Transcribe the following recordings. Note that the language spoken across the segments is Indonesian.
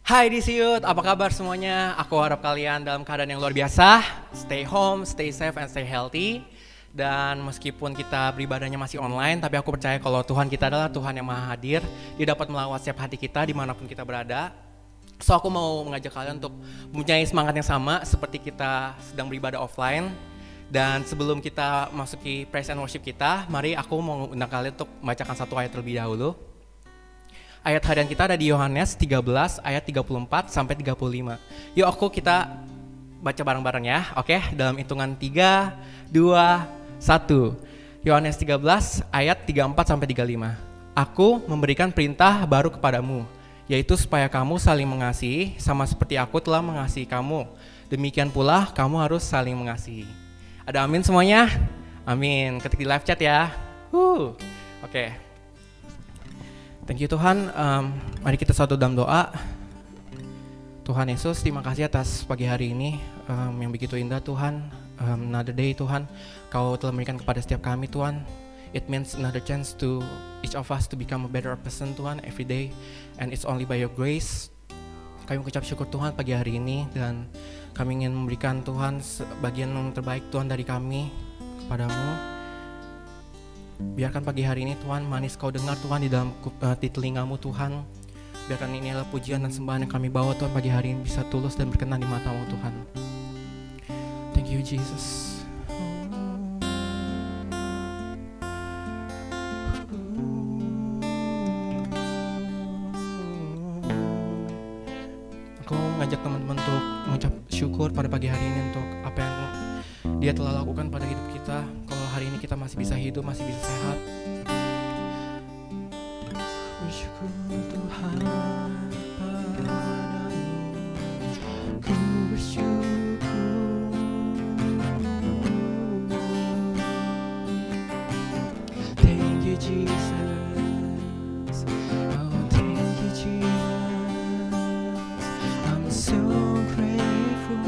Hai DCUT, apa kabar semuanya? Aku harap kalian dalam keadaan yang luar biasa. Stay home, stay safe, and stay healthy. Dan meskipun kita beribadahnya masih online, tapi aku percaya kalau Tuhan kita adalah Tuhan yang maha hadir. Dia dapat melawat setiap hati kita dimanapun kita berada. So aku mau mengajak kalian untuk mempunyai semangat yang sama seperti kita sedang beribadah offline. Dan sebelum kita masuki praise and worship kita, mari aku mau undang kalian untuk membacakan satu ayat terlebih dahulu. Ayat harian kita ada di Yohanes 13 ayat 34 sampai 35. Yuk kita baca bareng-bareng ya. Oke, dalam hitungan 3, 2, 1. Yohanes 13 ayat 34 sampai 35. Aku memberikan perintah baru kepadamu, yaitu supaya kamu saling mengasihi sama seperti aku telah mengasihi kamu. Demikian pula kamu harus saling mengasihi. Ada amin semuanya? Amin. Ketik di live chat ya. Oke. Thank you Tuhan, mari kita satu dalam doa. Tuhan Yesus, terima kasih atas pagi hari ini yang begitu indah Tuhan. Another day Tuhan, Kau telah memberikan kepada setiap kami Tuhan. It means another chance to each of us to become a better person Tuhan every day. And it's only by your grace. Kami mengucap syukur Tuhan pagi hari ini. Dan kami ingin memberikan Tuhan bagian yang terbaik Tuhan dari kami kepadamu. Biarkan pagi hari ini Tuhan manis Kau dengar Tuhan di telingamu Tuhan. Biarkan ini adalah pujian dan sembahan yang kami bawa Tuhan pagi hari ini bisa tulus dan berkenan di mata-Mu Tuhan. Thank you Jesus. Aku mengajak teman-teman untuk mengucap syukur pada pagi hari ini untuk apa yang Dia telah lakukan pada hidup kita. Kalau hari ini kita masih bisa hidup, masih bisa sehat. Bersyukur Tuhan padamu, ku bersyukur. Thank you Jesus, oh thank you Jesus, I'm so grateful.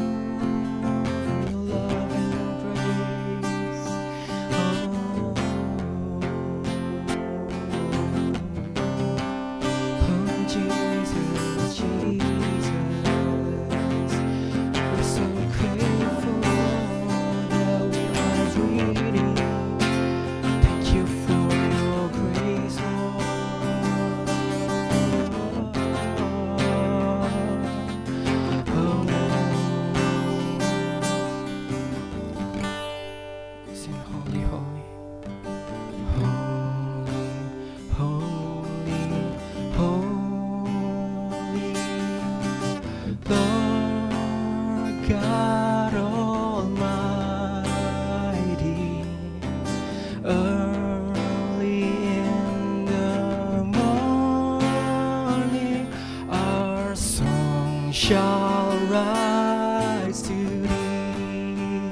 Shall rise to thee.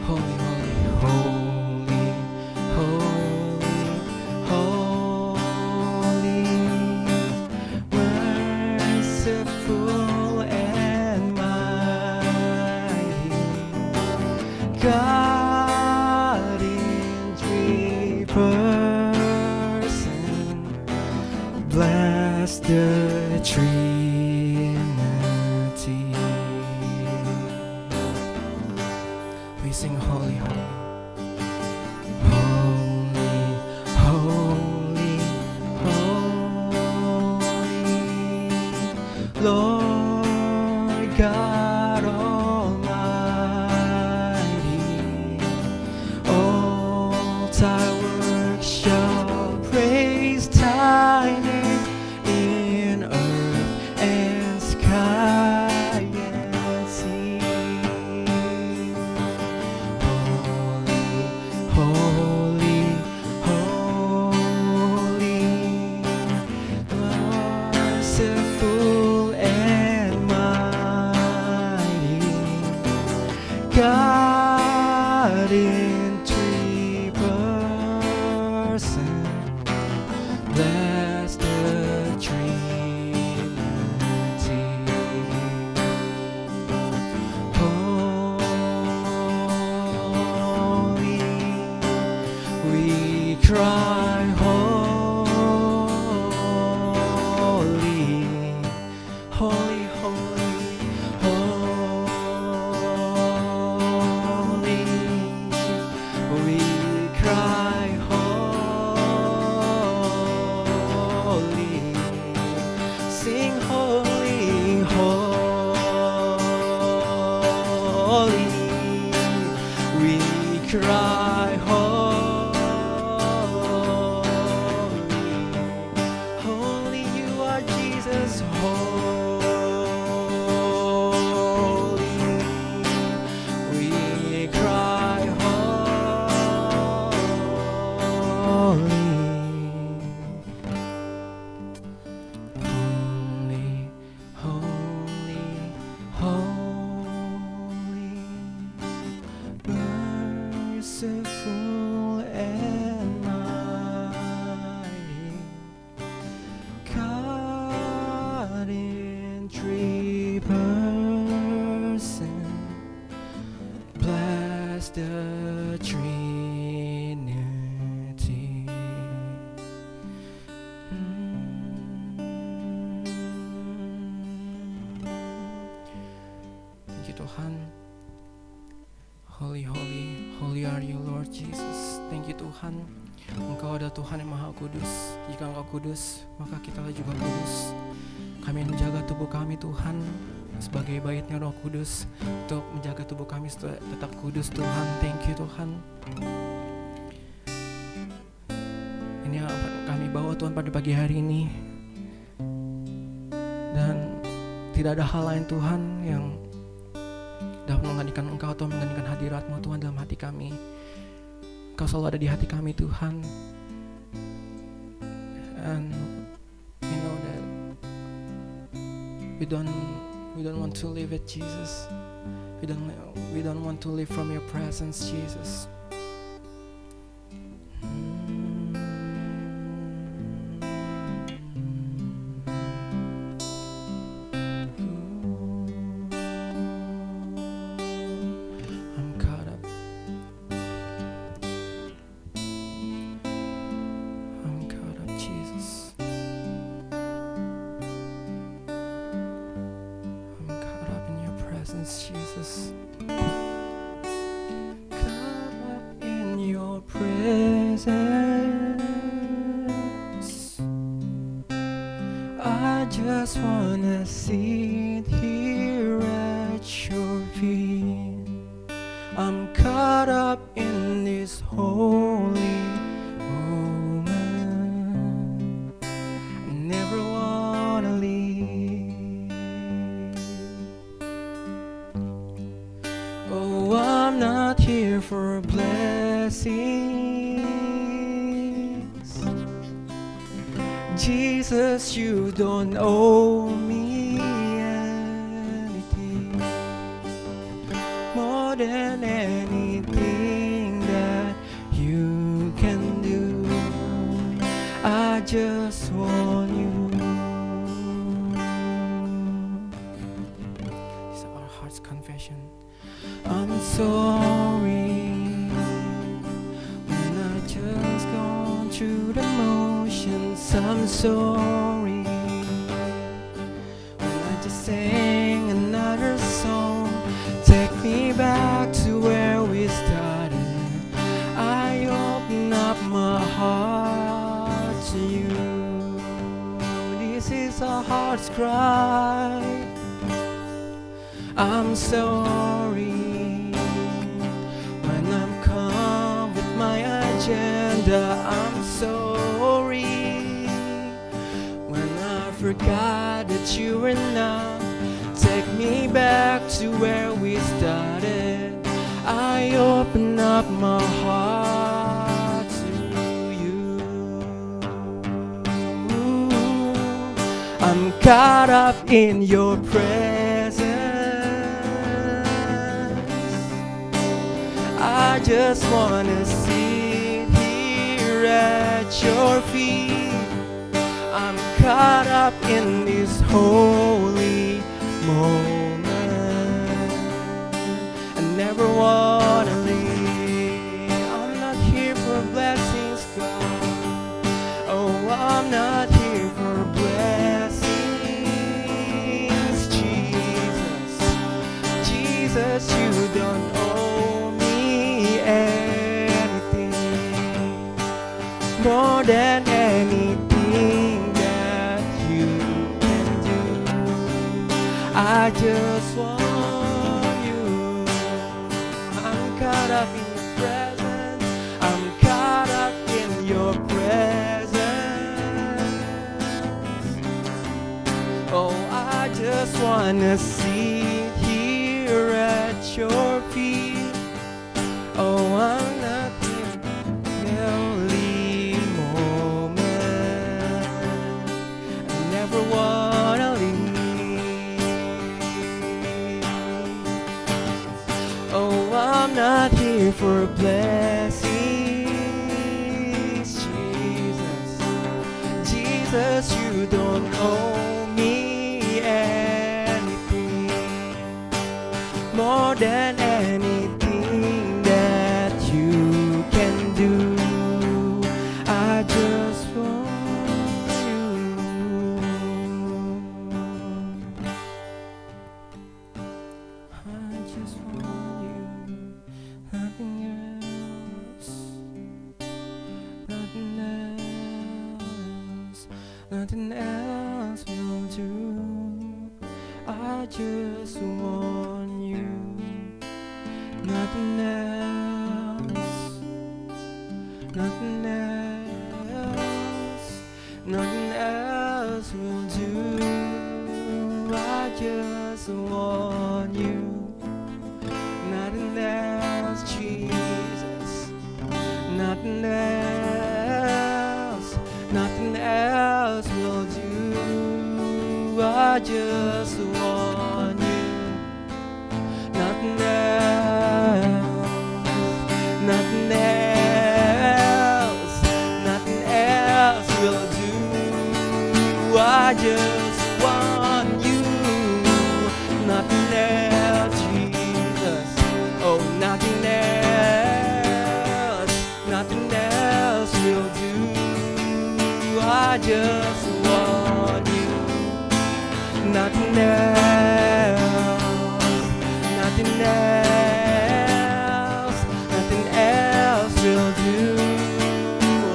Holy, holy, holy, holy, holy, merciful and mighty, God in three persons, bless the tree. We sing holy, holy, holy, holy, Lord God Almighty. All thy works shall praise thy name in earth and sky and sea. Holy, holy, merciful and mighty, God in three persons, bless the Thank you Tuhan. Engkau adalah Tuhan yang Maha Kudus. Jika Engkau kudus, maka kita juga kudus. Kami menjaga tubuh kami Tuhan sebagai baitnya Roh Kudus, untuk menjaga tubuh kami tetap kudus Tuhan. Thank you Tuhan. Ini yang kami bawa Tuhan pada pagi hari ini. Dan tidak ada hal lain Tuhan yang dapat menggantikan Engkau, Tuhan, menggantikan hadirat-Mu Tuhan dalam hati kami. Engkau selalu ada di hati kami Tuhan. And we know that we don't want to live it, Jesus. We don't want to live from your presence, Jesus. Jesus, come up in your presence. I just wanna sit here at your feet. I'm caught up in this holy moment. I never wanna leave. Oh, I'm not here for blessings. Jesus, you don't owe me anything more than anything that you can do. I just want you. This is our heart's confession. I'm sorry when I just gone through the motions. I'm sorry when I just sang another song. Take me back to where we started. I open up my heart to you. This is our heart's cry. I'm sorry when I'm come with my agenda. I'm sorry when I forgot that you were not. Take me back to where we started. I open up my heart to you. I'm caught up in your presence. I just wanna sit here at your feet. I'm caught up in this holy moment. I never wanna leave. I'm not here for blessings, God. Oh, I'm not here for blessings, Jesus. Jesus, you don't owe me anything more than anything that you can do. I just want you. I'm caught up in your presence. I'm caught up in your presence. Oh, I just wanna sit here at your feet. Oh, I'm not here only moment. I never wanna leave. Oh, I'm not here for blessings, Jesus. Jesus, you don't owe me anything more than anything that you can do. I just want you. I just want you, nothing else. Nothing else will do. I just want you. Nothing else. Nothing else. Nothing else will do. I just want you. Nothing else, Jesus. Nothing else. Nothing else will do. I just want you. Nothing else. Nothing else. Nothing else will do. I just want you. Nothing else, Jesus. Oh, nothing else. Nothing else will do. I just want you. Nothing else. Nothing else. Nothing else will do.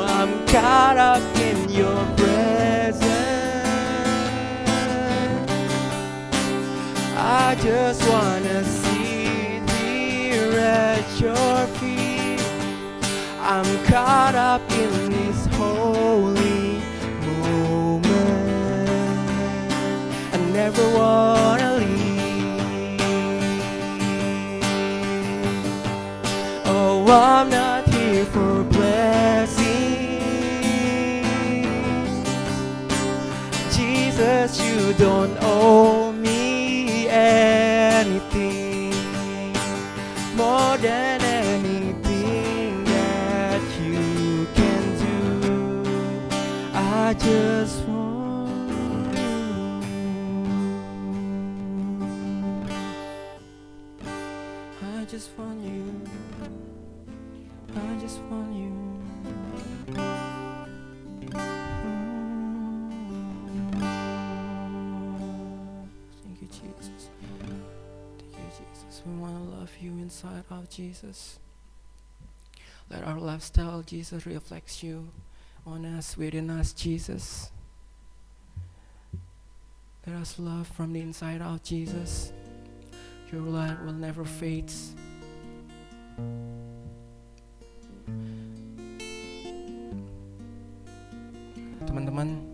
I'm caught up in your presence. I just wanna sit here at your feet. I'm caught up in this holy moment. I never wanna leave. Oh, I'm not here for blessings. Jesus, you don't owe me anything more than anything that you can do. I just want you. I just want you. I just want you. Thank you, Jesus. Thank you, Jesus. We want to love you inside of Jesus. Let our lifestyle, Jesus, reflects you on us, within us, Jesus. Let us love from the inside out, Jesus. Your light will never fade. Teman-teman,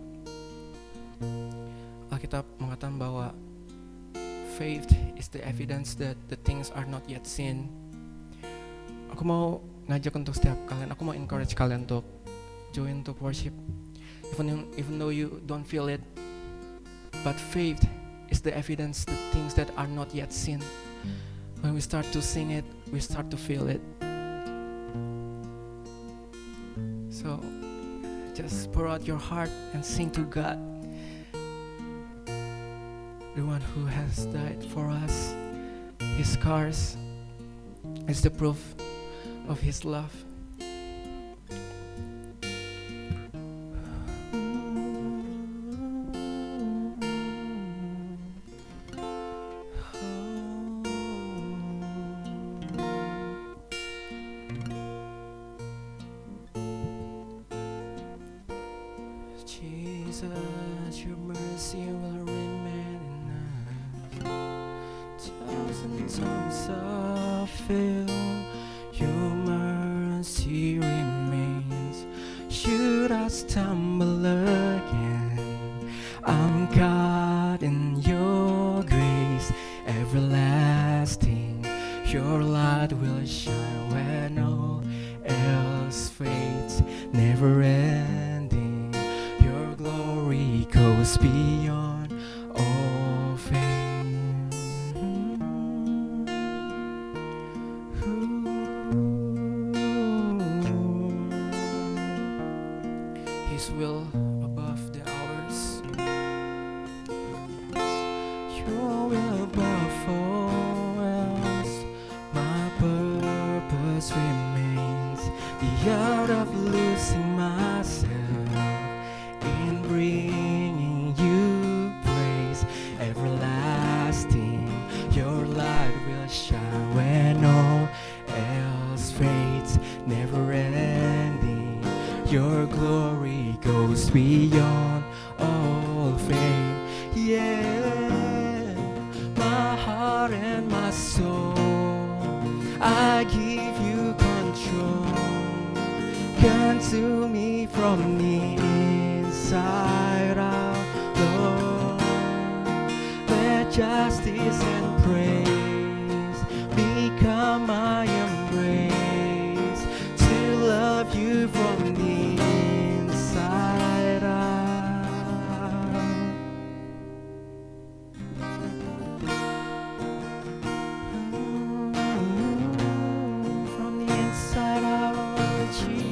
Alkitab mengatakan bahwa faith is the evidence that the things are not yet seen. Aku mau ngajak untuk setiap kalian, aku mau encourage kalian untuk join untuk worship, even though you don't feel it. But faith is the evidence, the things that are not yet seen. When we start to sing it, we start to feel it. So just pour out your heart and sing to God, the one who has died for us. His scars is the proof of His love. Jesus, your mercy will remain in us. Thousand times I fail, your mercy remains. Should I stumble again, I'm caught in your grace everlasting. Your light will shine when all else fades, never ending. Your glory goes beyond all fame. His will above the hours, your will above all else. My purpose remains, the art of losing myself in bringing you all fame. Yeah, my heart and my soul, I give you control. Consume me from the inside out, Lord. Let justice and praise become my embrace, to love you from the inside out. From the inside out, Jesus.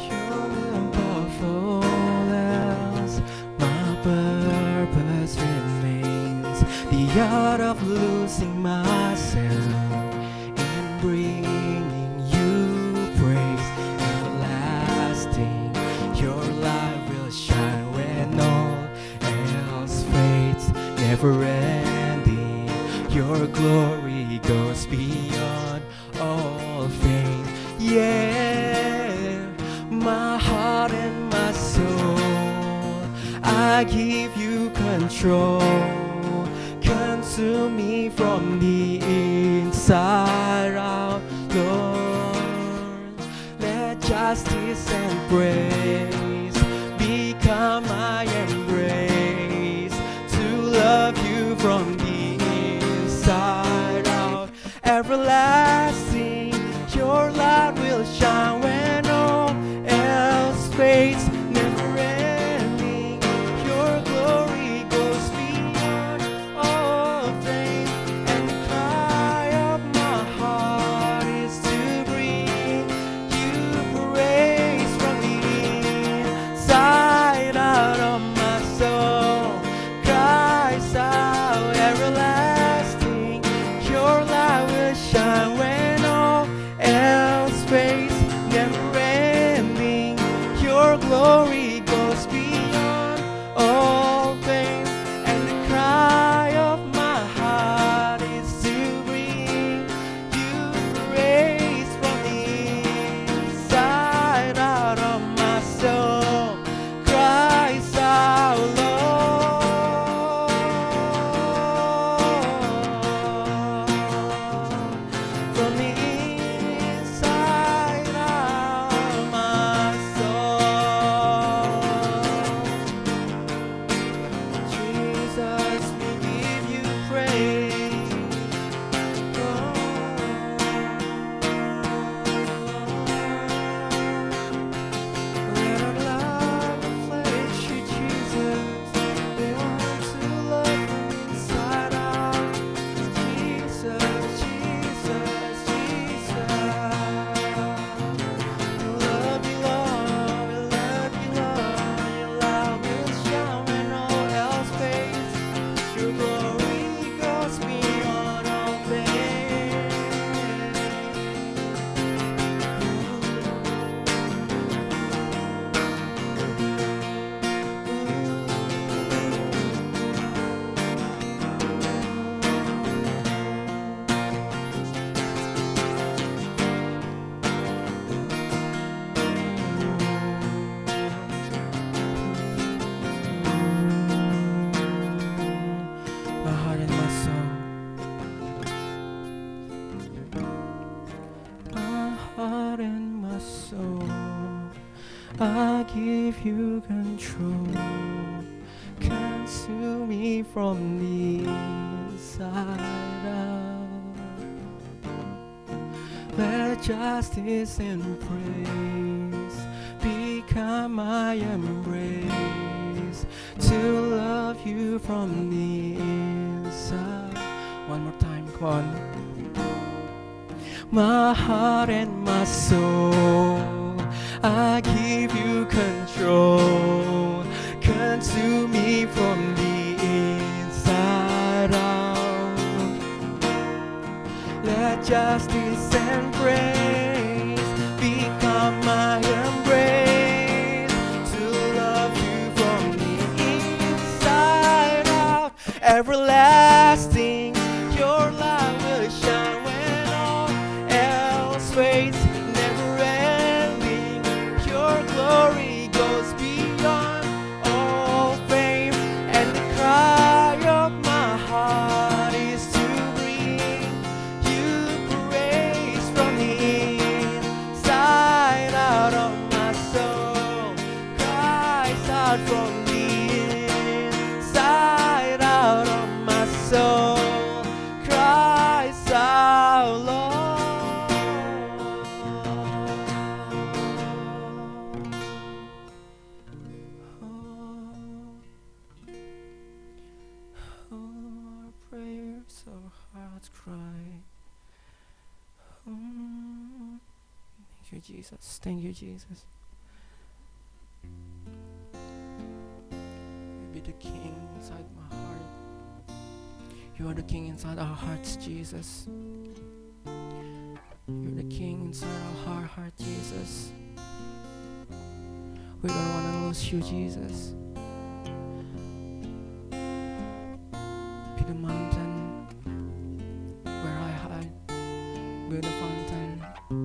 You're powerful as my purpose remains. The art of losing myself in bringing you praise. Everlasting, your light will shine when all else fades. Never ending, your glory goes beyond all fame. Yeah, my heart and my soul, I give you control. Consume me from the inside out, Lord. Let justice and praise become my embrace, to love you from the inside out. Everlasting, your light will shine when all else fades. Never ending, your glory goes beyond all fame. And the cry of my heart is to bring you praise from the inside out of my soul. Cries out, everlasting, your light will shine when all else fades. Never ending, your glory goes beyond all fame. And the cry of my heart is to bring you praise from the inside out of my soul. Cries out, Lord, from the inside out of my soul. Jesus, we give you praise. Let our love reflect you, Jesus. We want to love from inside out. Jesus, Jesus, Jesus. We love you, Lord. We love you, Lord. Your love will shine when all else fades. Your glory goes beyond all fame. My heart and my soul, my heart and my soul, I give you control. Consume me from the inside out. Let justice and praise become my embrace, to love you from the inside. One more time, come on. My heart and my soul, I give you control. Consume me from the inside out. Let justice and praise become my embrace, to love you from the inside out. Everlasting, your light will shine when all else fades. Never Jesus. Thank you, Jesus. You be the King inside my heart. You are the King inside our hearts, Jesus. You're the King inside our heart, Jesus. We don't want to lose you, Jesus. Be the mountain where I hide. Be the fountain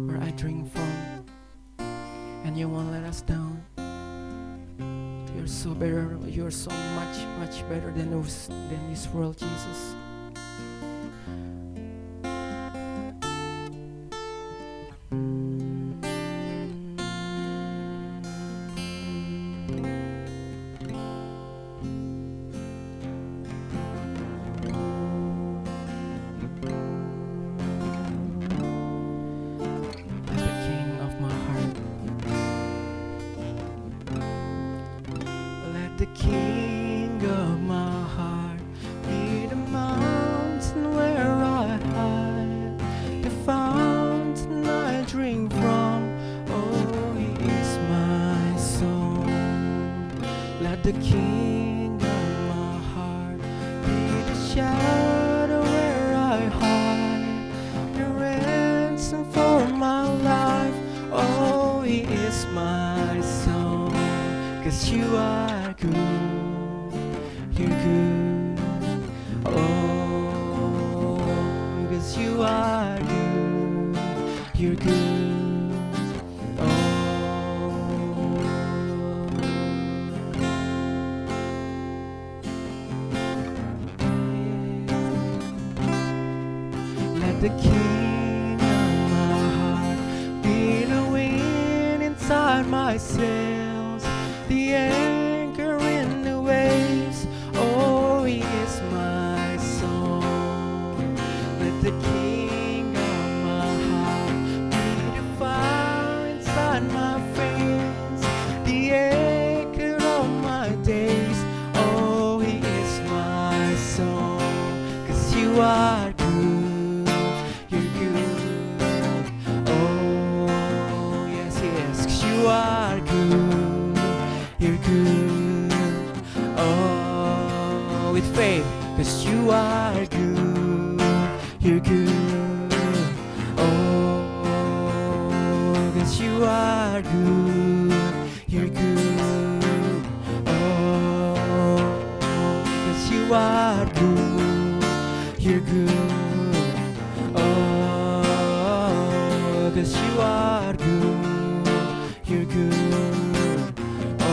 where I drink from. And you won't let us down. You're so better. You're so much better than this world, Jesus. The King of my heart, be the mountain where I hide, the fountain I drink from. Oh, He is my song. Let the King of my heart be the shadow where I hide, the ransom for my life. Oh, He is my song. 'Cause you are good, you're good, oh, 'cause you are good, you're good, oh. Let the King of my heart be the wind inside my sails, the anchor in the waves. Oh, He is my song. Let the King of my heart be the fire inside my veins, the anchor of my days. Oh, He is my song. 'Cause you are good, you're good. Oh, yes, yes, 'cause you are good, you're good, oh, with faith, 'cause you are good, you're good, oh, 'cause you are good, you're good, oh, 'cause you are good, you're good, oh, 'cause you are good, you're good, oh.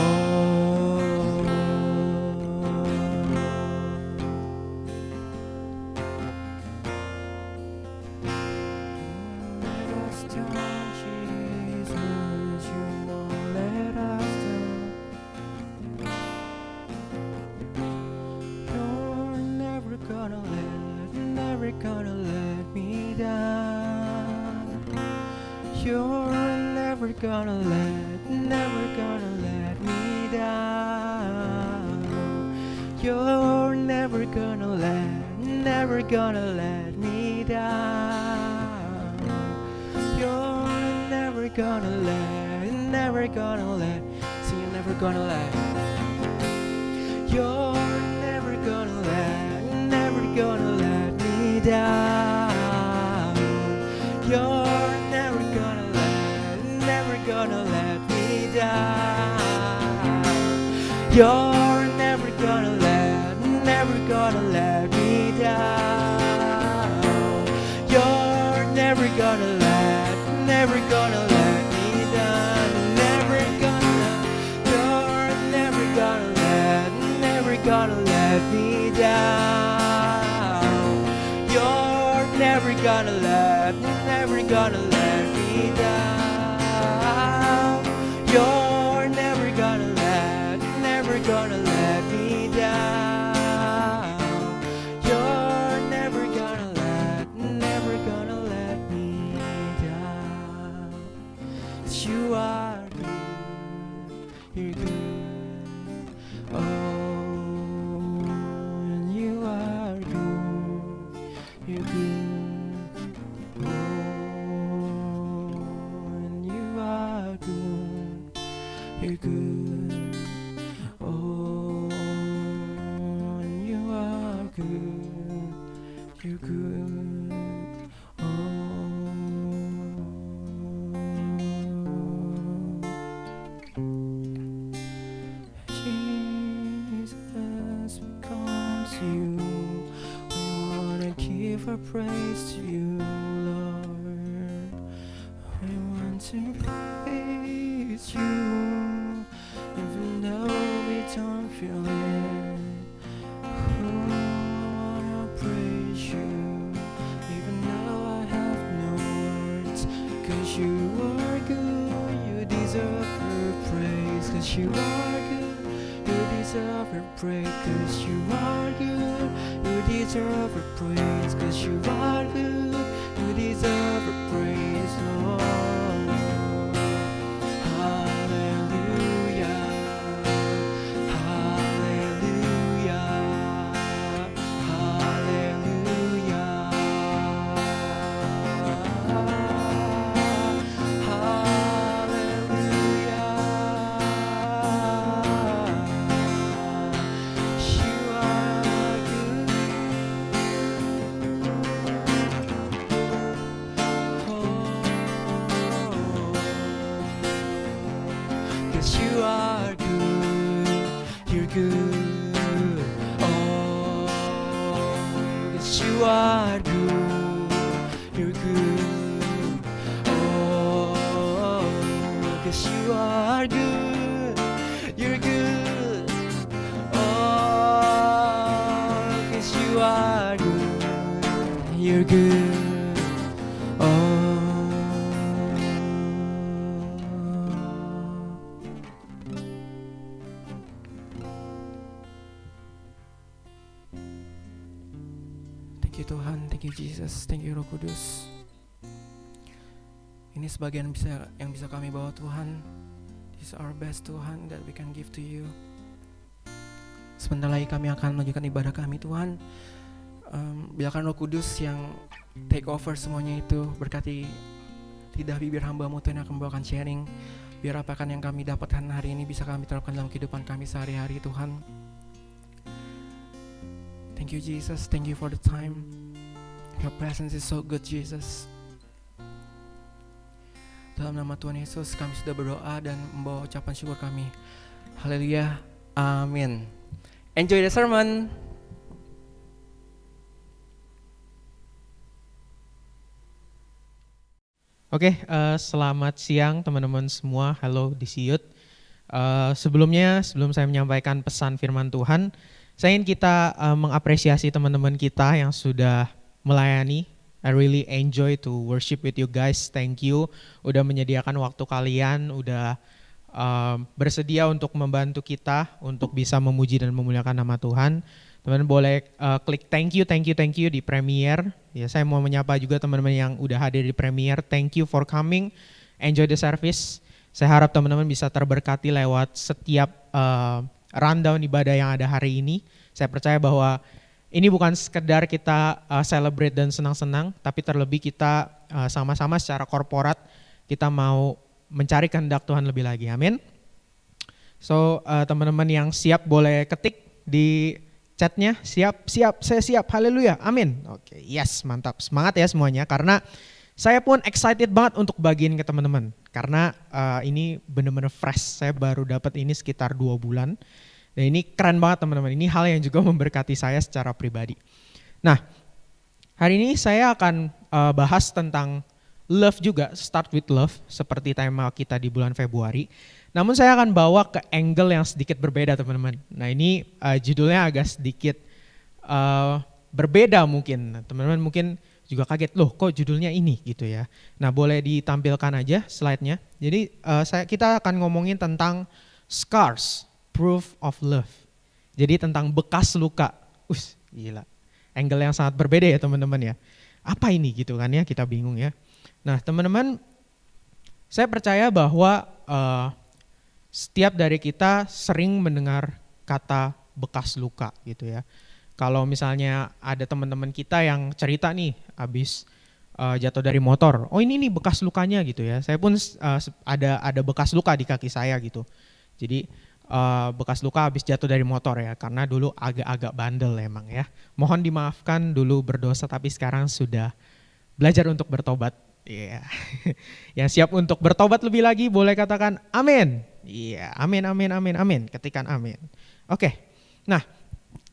Let us down, Jesus, you won't let us down. You're never gonna let me down. You're never gonna let me down. You're never gonna let me down. You're never gonna let, see, you're never gonna let. You're never gonna let me down. You're never gonna let me down. You're never gonna let me down. You're never gonna let me down. Never gonna. You're never gonna let me down. You're never gonna let me down. You're never gonna let me down. You're never gonna let me down. 'Cause you are good, you're good, oh, and you are good, you're good, oh, and you praise you, Lord. We want to praise you, even though we don't feel it. Oh, I wanna praise you, even though I have no words. 'Cause you are good, you deserve our praise. 'Cause you are good, you deserve our praise. 'Cause you are good, you deserve our praise. 'Cause you are good, you deserve our praise, Lord. Hallelujah, hallelujah, hallelujah, you are good, you're good. Oh, 'cause you are good, you're good. Oh, 'cause you are good, you're good. Oh, 'cause you are good, you're good. Oh. Thank you Tuhan, thank you Jesus, thank you Roh Kudus. Ini sebagian yang bisa kami bawa Tuhan. This is our best Tuhan that we can give to you. Sebentar lagi kami akan melanjutkan ibadah kami Tuhan. Biarkan Roh Kudus yang take over semuanya itu, berkati lidah bibir hamba-Mu Tuhan yang akan membawakan sharing. Biar apakan yang kami dapatkan hari ini bisa kami terapkan dalam kehidupan kami sehari-hari Tuhan. Thank you Jesus, thank you for the time. Your presence is so good Jesus. Dalam nama Tuhan Yesus kami sudah berdoa dan membawa ucapan syukur kami. Haleluya, amin. Enjoy the sermon. Oke, selamat siang teman-teman semua. Halo di Siut. Sebelum saya menyampaikan pesan firman Tuhan, saya ingin kita mengapresiasi teman-teman kita yang sudah melayani. I really enjoy to worship with you guys. Thank you udah menyediakan waktu kalian, udah bersedia untuk membantu kita untuk bisa memuji dan memuliakan nama Tuhan. Teman-teman boleh klik thank you di Premier. Ya, saya mau menyapa juga teman-teman yang udah hadir di Premier. Thank you for coming. Enjoy the service. Saya harap teman-teman bisa terberkati lewat setiap rundown ibadah yang ada hari ini. Saya percaya bahwa ini bukan sekedar kita celebrate dan senang-senang, tapi terlebih kita sama-sama secara korporat kita mau mencari kehendak Tuhan lebih lagi. Amin. So teman-teman yang siap boleh ketik di chatnya, siap, saya siap, haleluya, amin. Oke, yes, mantap, semangat ya semuanya, karena saya pun excited banget untuk bagiin ke teman-teman, karena ini benar-benar fresh, saya baru dapat ini sekitar 2 bulan, dan ini keren banget teman-teman, ini hal yang juga memberkati saya secara pribadi. Nah, hari ini saya akan bahas tentang love juga, start with love, seperti tema kita di bulan Februari. Namun saya akan bawa ke angle yang sedikit berbeda teman-teman. Nah ini judulnya agak sedikit berbeda mungkin. Teman-teman mungkin juga kaget, loh kok judulnya ini gitu ya. Nah boleh ditampilkan aja slide-nya. Jadi kita akan ngomongin tentang scars, proof of love. Jadi tentang bekas luka. Gila, angle yang sangat berbeda ya teman-teman ya. Apa ini gitu kan ya, kita bingung ya. Nah teman-teman, saya percaya bahwa setiap dari kita sering mendengar kata bekas luka gitu ya. Kalau misalnya ada teman-teman kita yang cerita nih habis jatuh dari motor, oh ini nih bekas lukanya gitu ya. Saya pun ada bekas luka di kaki saya gitu. Jadi bekas luka habis jatuh dari motor ya, karena dulu agak-agak bandel emang ya. Mohon dimaafkan, dulu berdosa tapi sekarang sudah belajar untuk bertobat. Iya, yang siap untuk bertobat lebih lagi boleh katakan amin. Iya, amin. Ketikan amin. Oke, nah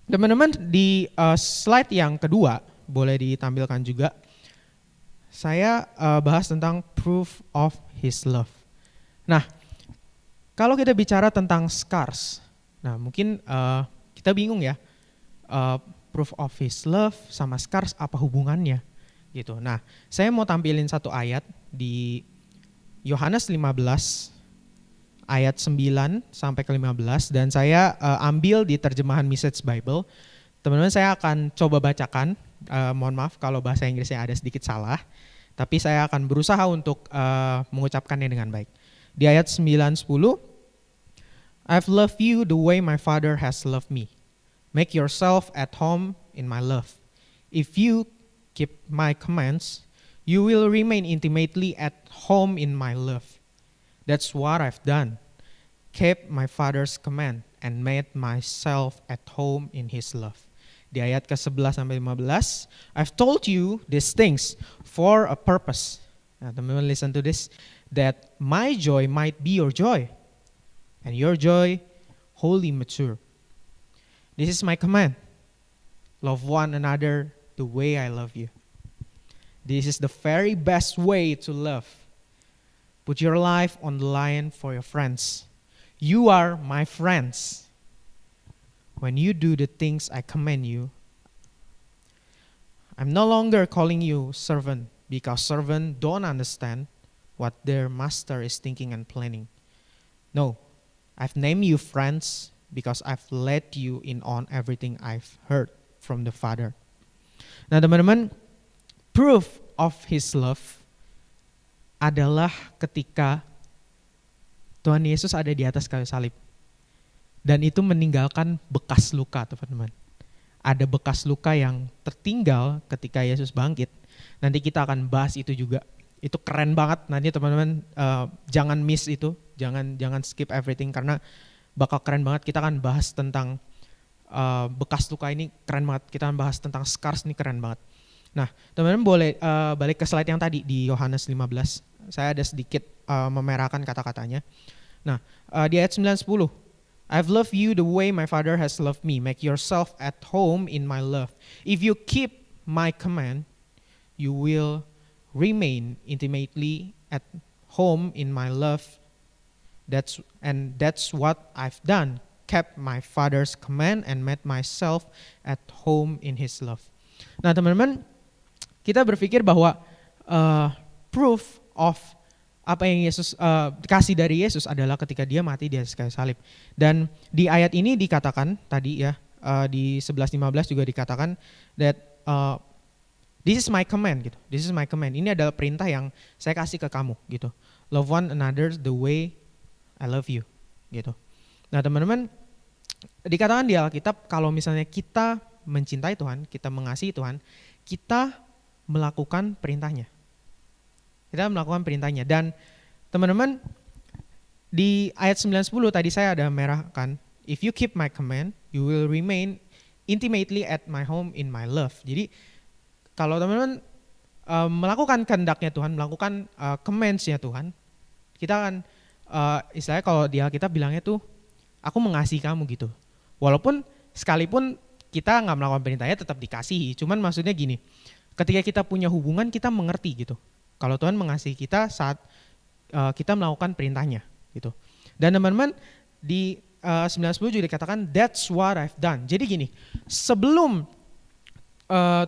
teman-teman di slide yang kedua boleh ditampilkan juga. Saya bahas tentang proof of His love. Nah, kalau kita bicara tentang scars, nah mungkin kita bingung ya, proof of His love sama scars apa hubungannya gitu. Nah, saya mau tampilin satu ayat di Yohanes 15 ayat 9 sampai ke 15 dan saya ambil di terjemahan Message Bible. Teman-teman, saya akan coba bacakan, mohon maaf kalau bahasa Inggrisnya ada sedikit salah, tapi saya akan berusaha untuk mengucapkannya dengan baik. Di ayat 9-10, I've loved you the way my Father has loved me. Make yourself at home in my love. If you keep my commands, you will remain intimately at home in my love. That's what I've done. Kept my Father's command and made myself at home in His love. Di ayat ke-11 sampai 15, I've told you these things for a purpose. Nah, teman-teman, listen to this. That my joy might be your joy, and your joy wholly mature. This is my command. Love one another the way I love you. This is the very best way to love. Put your life on the line for your friends. You are my friends. When you do the things I command you, I'm no longer calling you servant, because servants don't understand what their master is thinking and planning. No, I've named you friends because I've let you in on everything I've heard from the Father. Nah, teman-teman, proof of His love adalah ketika Tuhan Yesus ada di atas kayu salib. Dan itu meninggalkan bekas luka, teman-teman. Ada bekas luka yang tertinggal ketika Yesus bangkit. Nanti kita akan bahas itu juga. Itu keren banget. Nanti teman-teman jangan miss itu, jangan skip everything karena bakal keren banget. Kita akan bahas tentang bekas luka ini keren banget. Kita akan bahas tentang scars ini keren banget. Nah, teman-teman boleh balik ke slide yang tadi di Yohanes 15. Saya ada sedikit memerahkan kata-katanya. Nah, di ayat 9-10. I've loved you the way my Father has loved me. Make yourself at home in my love. If you keep my command, you will remain intimately at home in my love. That's what I've done. Kept my Father's command and made myself at home in His love. Nah, teman-teman, kita berpikir bahwa proof of apa yang Yesus kasih dari Yesus adalah ketika Dia mati di atas kayu salib. Dan di ayat ini dikatakan tadi ya, di 11-15 juga dikatakan that this is my command gitu. This is my command. Ini adalah perintah yang saya kasih ke kamu gitu. Love one another the way I love you gitu. Nah, teman-teman, dikatakan di Alkitab kalau misalnya kita mencintai Tuhan, kita mengasihi Tuhan, kita melakukan perintahnya. Kita melakukan perintahnya. Dan teman-teman, di ayat 9-10 tadi saya ada merahkan, if you keep my command, you will remain intimately at my home in my love. Jadi kalau teman-teman melakukan kehendaknya Tuhan, melakukan commands-nya Tuhan, kita akan istilahnya kalau di Alkitab bilangnya tuh, aku mengasihi kamu gitu. Walaupun sekalipun kita nggak melakukan perintahnya tetap dikasihi. Cuman maksudnya gini, ketika kita punya hubungan kita mengerti gitu. Kalau Tuhan mengasihi kita saat kita melakukan perintahnya gitu. Dan teman-teman di 9-10 juga dikatakan that's what I've done. Jadi gini, sebelum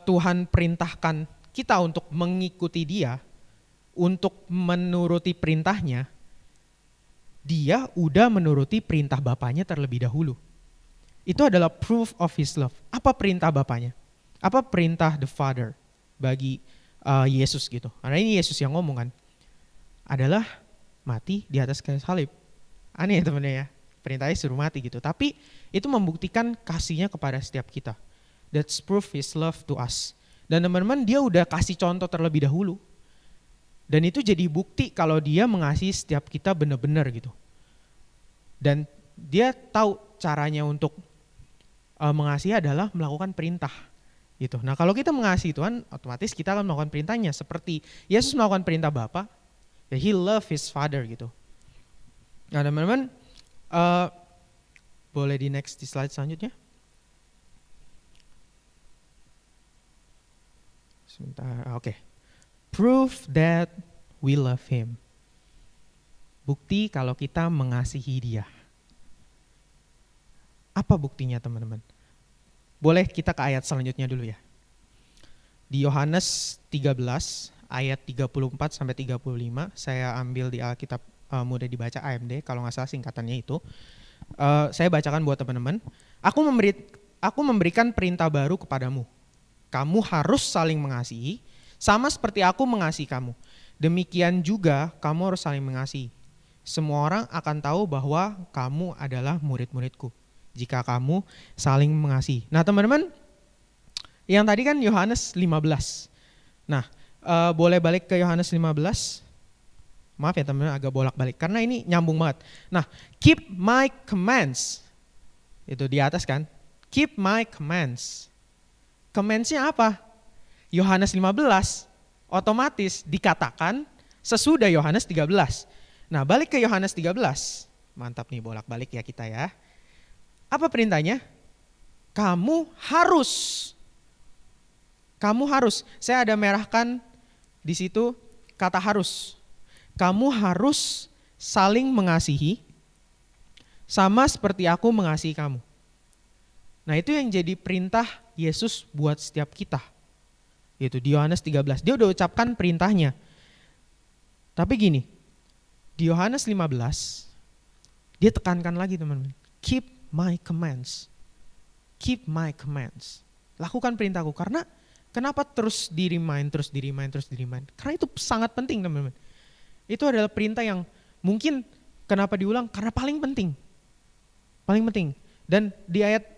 Tuhan perintahkan kita untuk mengikuti Dia, untuk menuruti perintahnya, Dia udah menuruti perintah Bapaknya terlebih dahulu. Itu adalah proof of His love. Apa perintah Bapaknya? Apa perintah the Father bagi Yesus gitu. Karena ini Yesus yang ngomong kan. Adalah mati di atas kayu salib. Aneh ya teman-teman ya. Perintahnya suruh mati gitu. Tapi itu membuktikan kasihnya kepada setiap kita. That's proof His love to us. Dan teman-teman, Dia udah kasih contoh terlebih dahulu. Dan itu jadi bukti kalau Dia mengasihi setiap kita benar-benar gitu. Dan Dia tahu caranya untuk mengasihi adalah melakukan perintah. Gitu. Nah, kalau kita mengasihi Tuhan, otomatis kita akan melakukan perintahnya seperti Yesus melakukan perintah Bapa, ya He love His Father gitu. Nah, teman-teman, boleh di next di slide selanjutnya. Sebentar, oke. Proof that we love him. Bukti kalau kita mengasihi dia. Apa buktinya teman-teman? Boleh kita ke ayat selanjutnya dulu ya. Di Yohanes 13 ayat 34 sampai 35, saya ambil di Alkitab mudah dibaca AMD, kalau nggak salah singkatannya itu. Saya bacakan buat teman-teman. Aku memberikan perintah baru kepadamu. Kamu harus saling mengasihi, sama seperti aku mengasihi kamu. Demikian juga kamu harus saling mengasihi. Semua orang akan tahu bahwa kamu adalah murid-muridku jika kamu saling mengasihi. Nah teman-teman, yang tadi kan Yohanes 15. Nah, boleh balik ke Yohanes 15. Maaf ya teman-teman, agak bolak-balik karena ini nyambung banget. Nah, keep my commands. Itu di atas kan? Keep my commands. Commands-nya apa? Yohanes 15 otomatis dikatakan sesudah Yohanes 13. Nah, balik ke Yohanes 13. Mantap nih bolak-balik ya kita ya. Apa perintahnya? Kamu harus. Saya ada merahkan di situ kata harus. Kamu harus saling mengasihi sama seperti aku mengasihi kamu. Nah, itu yang jadi perintah Yesus buat setiap kita. Yaitu di Yohanes 13. Dia udah ucapkan perintahnya. Tapi gini, di Yohanes 15 dia tekankan lagi teman-teman. Keep my commands. Keep my commands. Lakukan perintahku. Karena kenapa terus di-remind. Karena itu sangat penting teman-teman. Itu adalah perintah yang mungkin kenapa diulang? Karena paling penting. Paling penting. Dan di ayat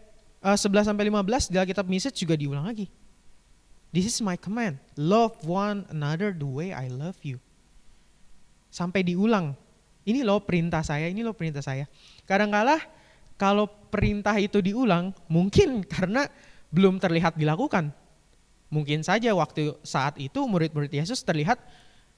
11-15 di Alkitab Message juga diulang lagi. This is my command. Love one another the way I love you. Sampai diulang. Ini loh perintah saya, Kadang-kala kalau perintah itu diulang, mungkin karena belum terlihat dilakukan. Mungkin saja saat itu murid-murid Yesus terlihat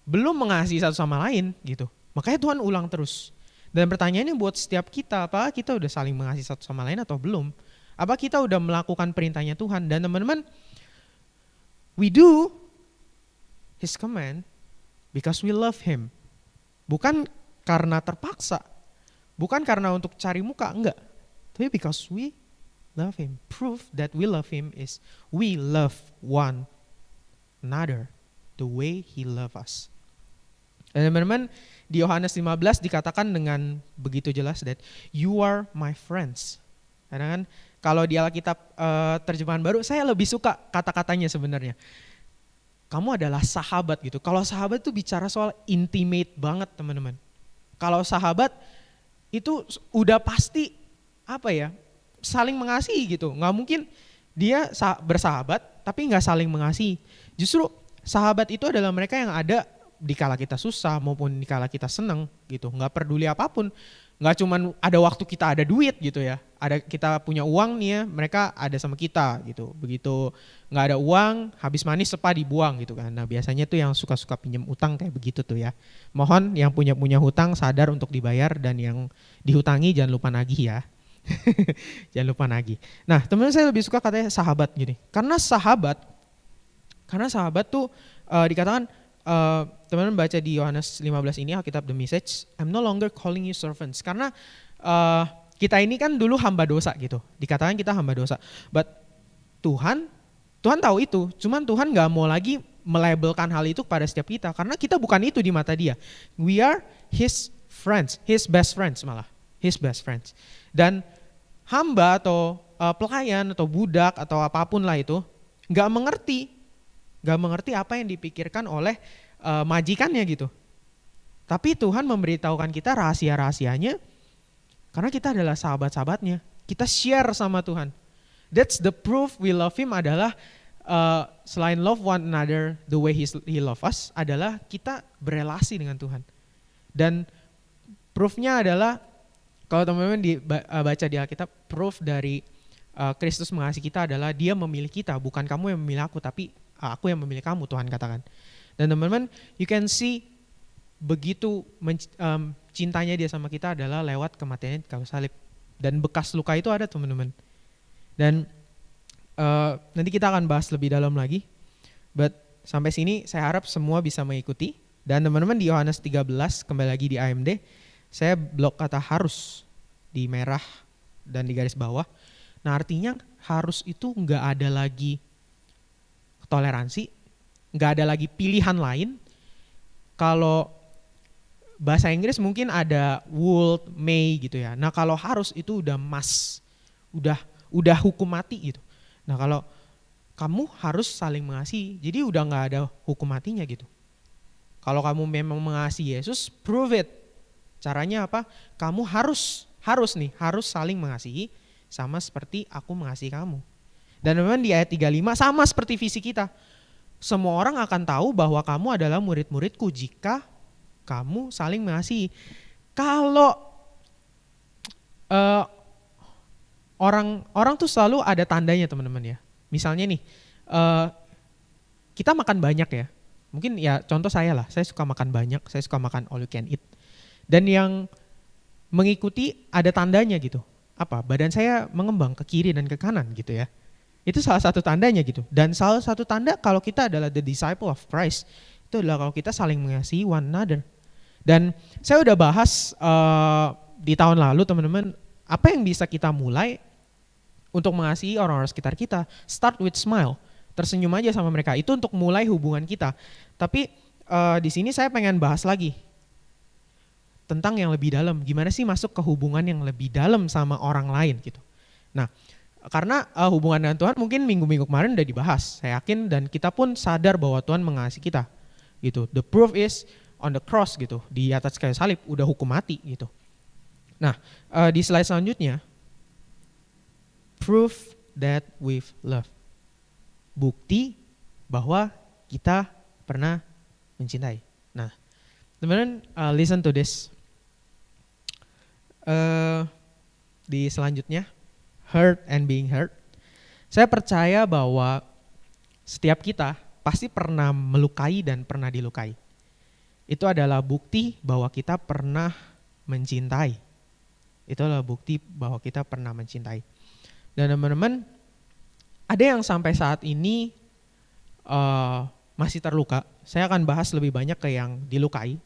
belum mengasihi satu sama lain gitu. Makanya Tuhan ulang terus. Dan pertanyaannya buat setiap kita, apa kita udah saling mengasihi satu sama lain atau belum? Apa kita udah melakukan perintahnya Tuhan? Dan teman-teman, we do His command because we love Him. Bukan karena terpaksa, bukan karena untuk cari muka, enggak. Tapi because we love Him. Proof that we love Him is we love one another the way He love us. Dan teman-teman, di Yohanes 15 dikatakan dengan begitu jelas that you are my friends. Karena kan kalau di Alkitab terjemahan baru, saya lebih suka kata-katanya sebenarnya. Kamu adalah sahabat gitu. Kalau sahabat itu bicara soal intimate banget teman-teman. Kalau sahabat itu udah pasti saling mengasihi gitu. Nggak mungkin dia bersahabat tapi nggak saling mengasihi. Justru sahabat itu adalah mereka yang ada di kala kita susah maupun di kala kita senang gitu. Nggak peduli apapun. Nggak cuman ada waktu kita ada duit gitu ya. Ada kita punya uang nih ya, mereka ada sama kita gitu. Begitu nggak ada uang, habis manis sepa dibuang gitu kan. Nah biasanya tuh yang suka-suka pinjam utang kayak begitu tuh ya. Mohon yang punya hutang sadar untuk dibayar dan yang dihutangi jangan lupa nagih ya. Jangan lupa nagih. Nah teman-teman saya lebih suka katanya sahabat gini. Karena sahabat tuh dikatakan teman-teman baca di Yohanes 15 ini Alkitab The Message, I'm no longer calling you servants. Karena kita ini kan dulu hamba dosa gitu. Dikatakan kita hamba dosa. But Tuhan tahu itu, cuman Tuhan gak mau lagi melabelkan hal itu kepada setiap kita. Karena kita bukan itu di mata dia. We are His friends, His best friends malah. His best friends. Dan hamba atau pelayan atau budak atau apapun lah itu gak mengerti apa yang dipikirkan oleh majikannya gitu. Tapi Tuhan memberitahukan kita rahasia-rahasianya karena kita adalah sahabat-sahabatnya. Kita share sama Tuhan. That's the proof we love Him adalah selain love one another the way He love us adalah kita berelasi dengan Tuhan. Dan proofnya adalah kalau teman-teman baca di Alkitab, proof dari Kristus mengasihi kita adalah Dia memilih kita, bukan kamu yang memilih aku tapi aku yang memilih kamu, Tuhan katakan. Dan teman-teman, you can see begitu cintanya Dia sama kita adalah lewat kematiannya di kayu salib. Dan bekas luka itu ada teman-teman. Dan nanti kita akan bahas lebih dalam lagi. But Sampai sini saya harap semua bisa mengikuti. Dan teman-teman di Yohanes 13, kembali lagi di AMD, saya blok kata harus di merah dan di garis bawah. Nah artinya harus itu nggak ada lagi toleransi, nggak ada lagi pilihan lain. Kalau bahasa Inggris mungkin ada would, may gitu ya. Nah kalau harus itu udah must, udah hukum mati gitu. Nah kalau kamu harus saling mengasihi, jadi udah nggak ada hukum matinya gitu. Kalau kamu memang mengasihi Yesus, prove it. Caranya apa? Kamu harus saling mengasihi sama seperti aku mengasihi kamu. Dan memang di ayat 35 sama seperti visi kita. Semua orang akan tahu bahwa kamu adalah murid-muridku jika kamu saling mengasihi. Kalau orang tuh selalu ada tandanya teman-teman ya. Misalnya nih, kita makan banyak ya. Mungkin ya contoh saya lah, saya suka makan banyak, saya suka makan all you can eat. Dan yang mengikuti ada tandanya gitu. Apa? Badan saya mengembang ke kiri dan ke kanan gitu ya. Itu salah satu tandanya gitu. Dan salah satu tanda kalau kita adalah the disciple of Christ, itu adalah kalau kita saling mengasihi one another. Dan saya udah bahas di tahun lalu teman-teman, apa yang bisa kita mulai untuk mengasihi orang-orang sekitar kita. Start with smile, tersenyum aja sama mereka. Itu untuk mulai hubungan kita. Tapi di sini saya pengen bahas lagi tentang yang lebih dalam. Gimana sih masuk ke hubungan yang lebih dalam sama orang lain gitu. Nah, karena hubungan dengan Tuhan mungkin minggu-minggu kemarin udah dibahas. Saya yakin dan kita pun sadar bahwa Tuhan mengasihi kita. Gitu. The proof is on the cross gitu. Di atas kayu salib udah hukum mati gitu. Nah, di slide selanjutnya, proof that we've loved. Bukti bahwa kita pernah mencintai. Nah, teman-teman listen to this. Di selanjutnya, hurt and being hurt. Saya percaya bahwa setiap kita pasti pernah melukai dan pernah dilukai. Itu adalah bukti bahwa kita pernah mencintai. Itu adalah bukti bahwa kita pernah mencintai. Dan teman-teman, ada yang sampai saat ini masih terluka. Saya akan bahas lebih banyak ke yang dilukai.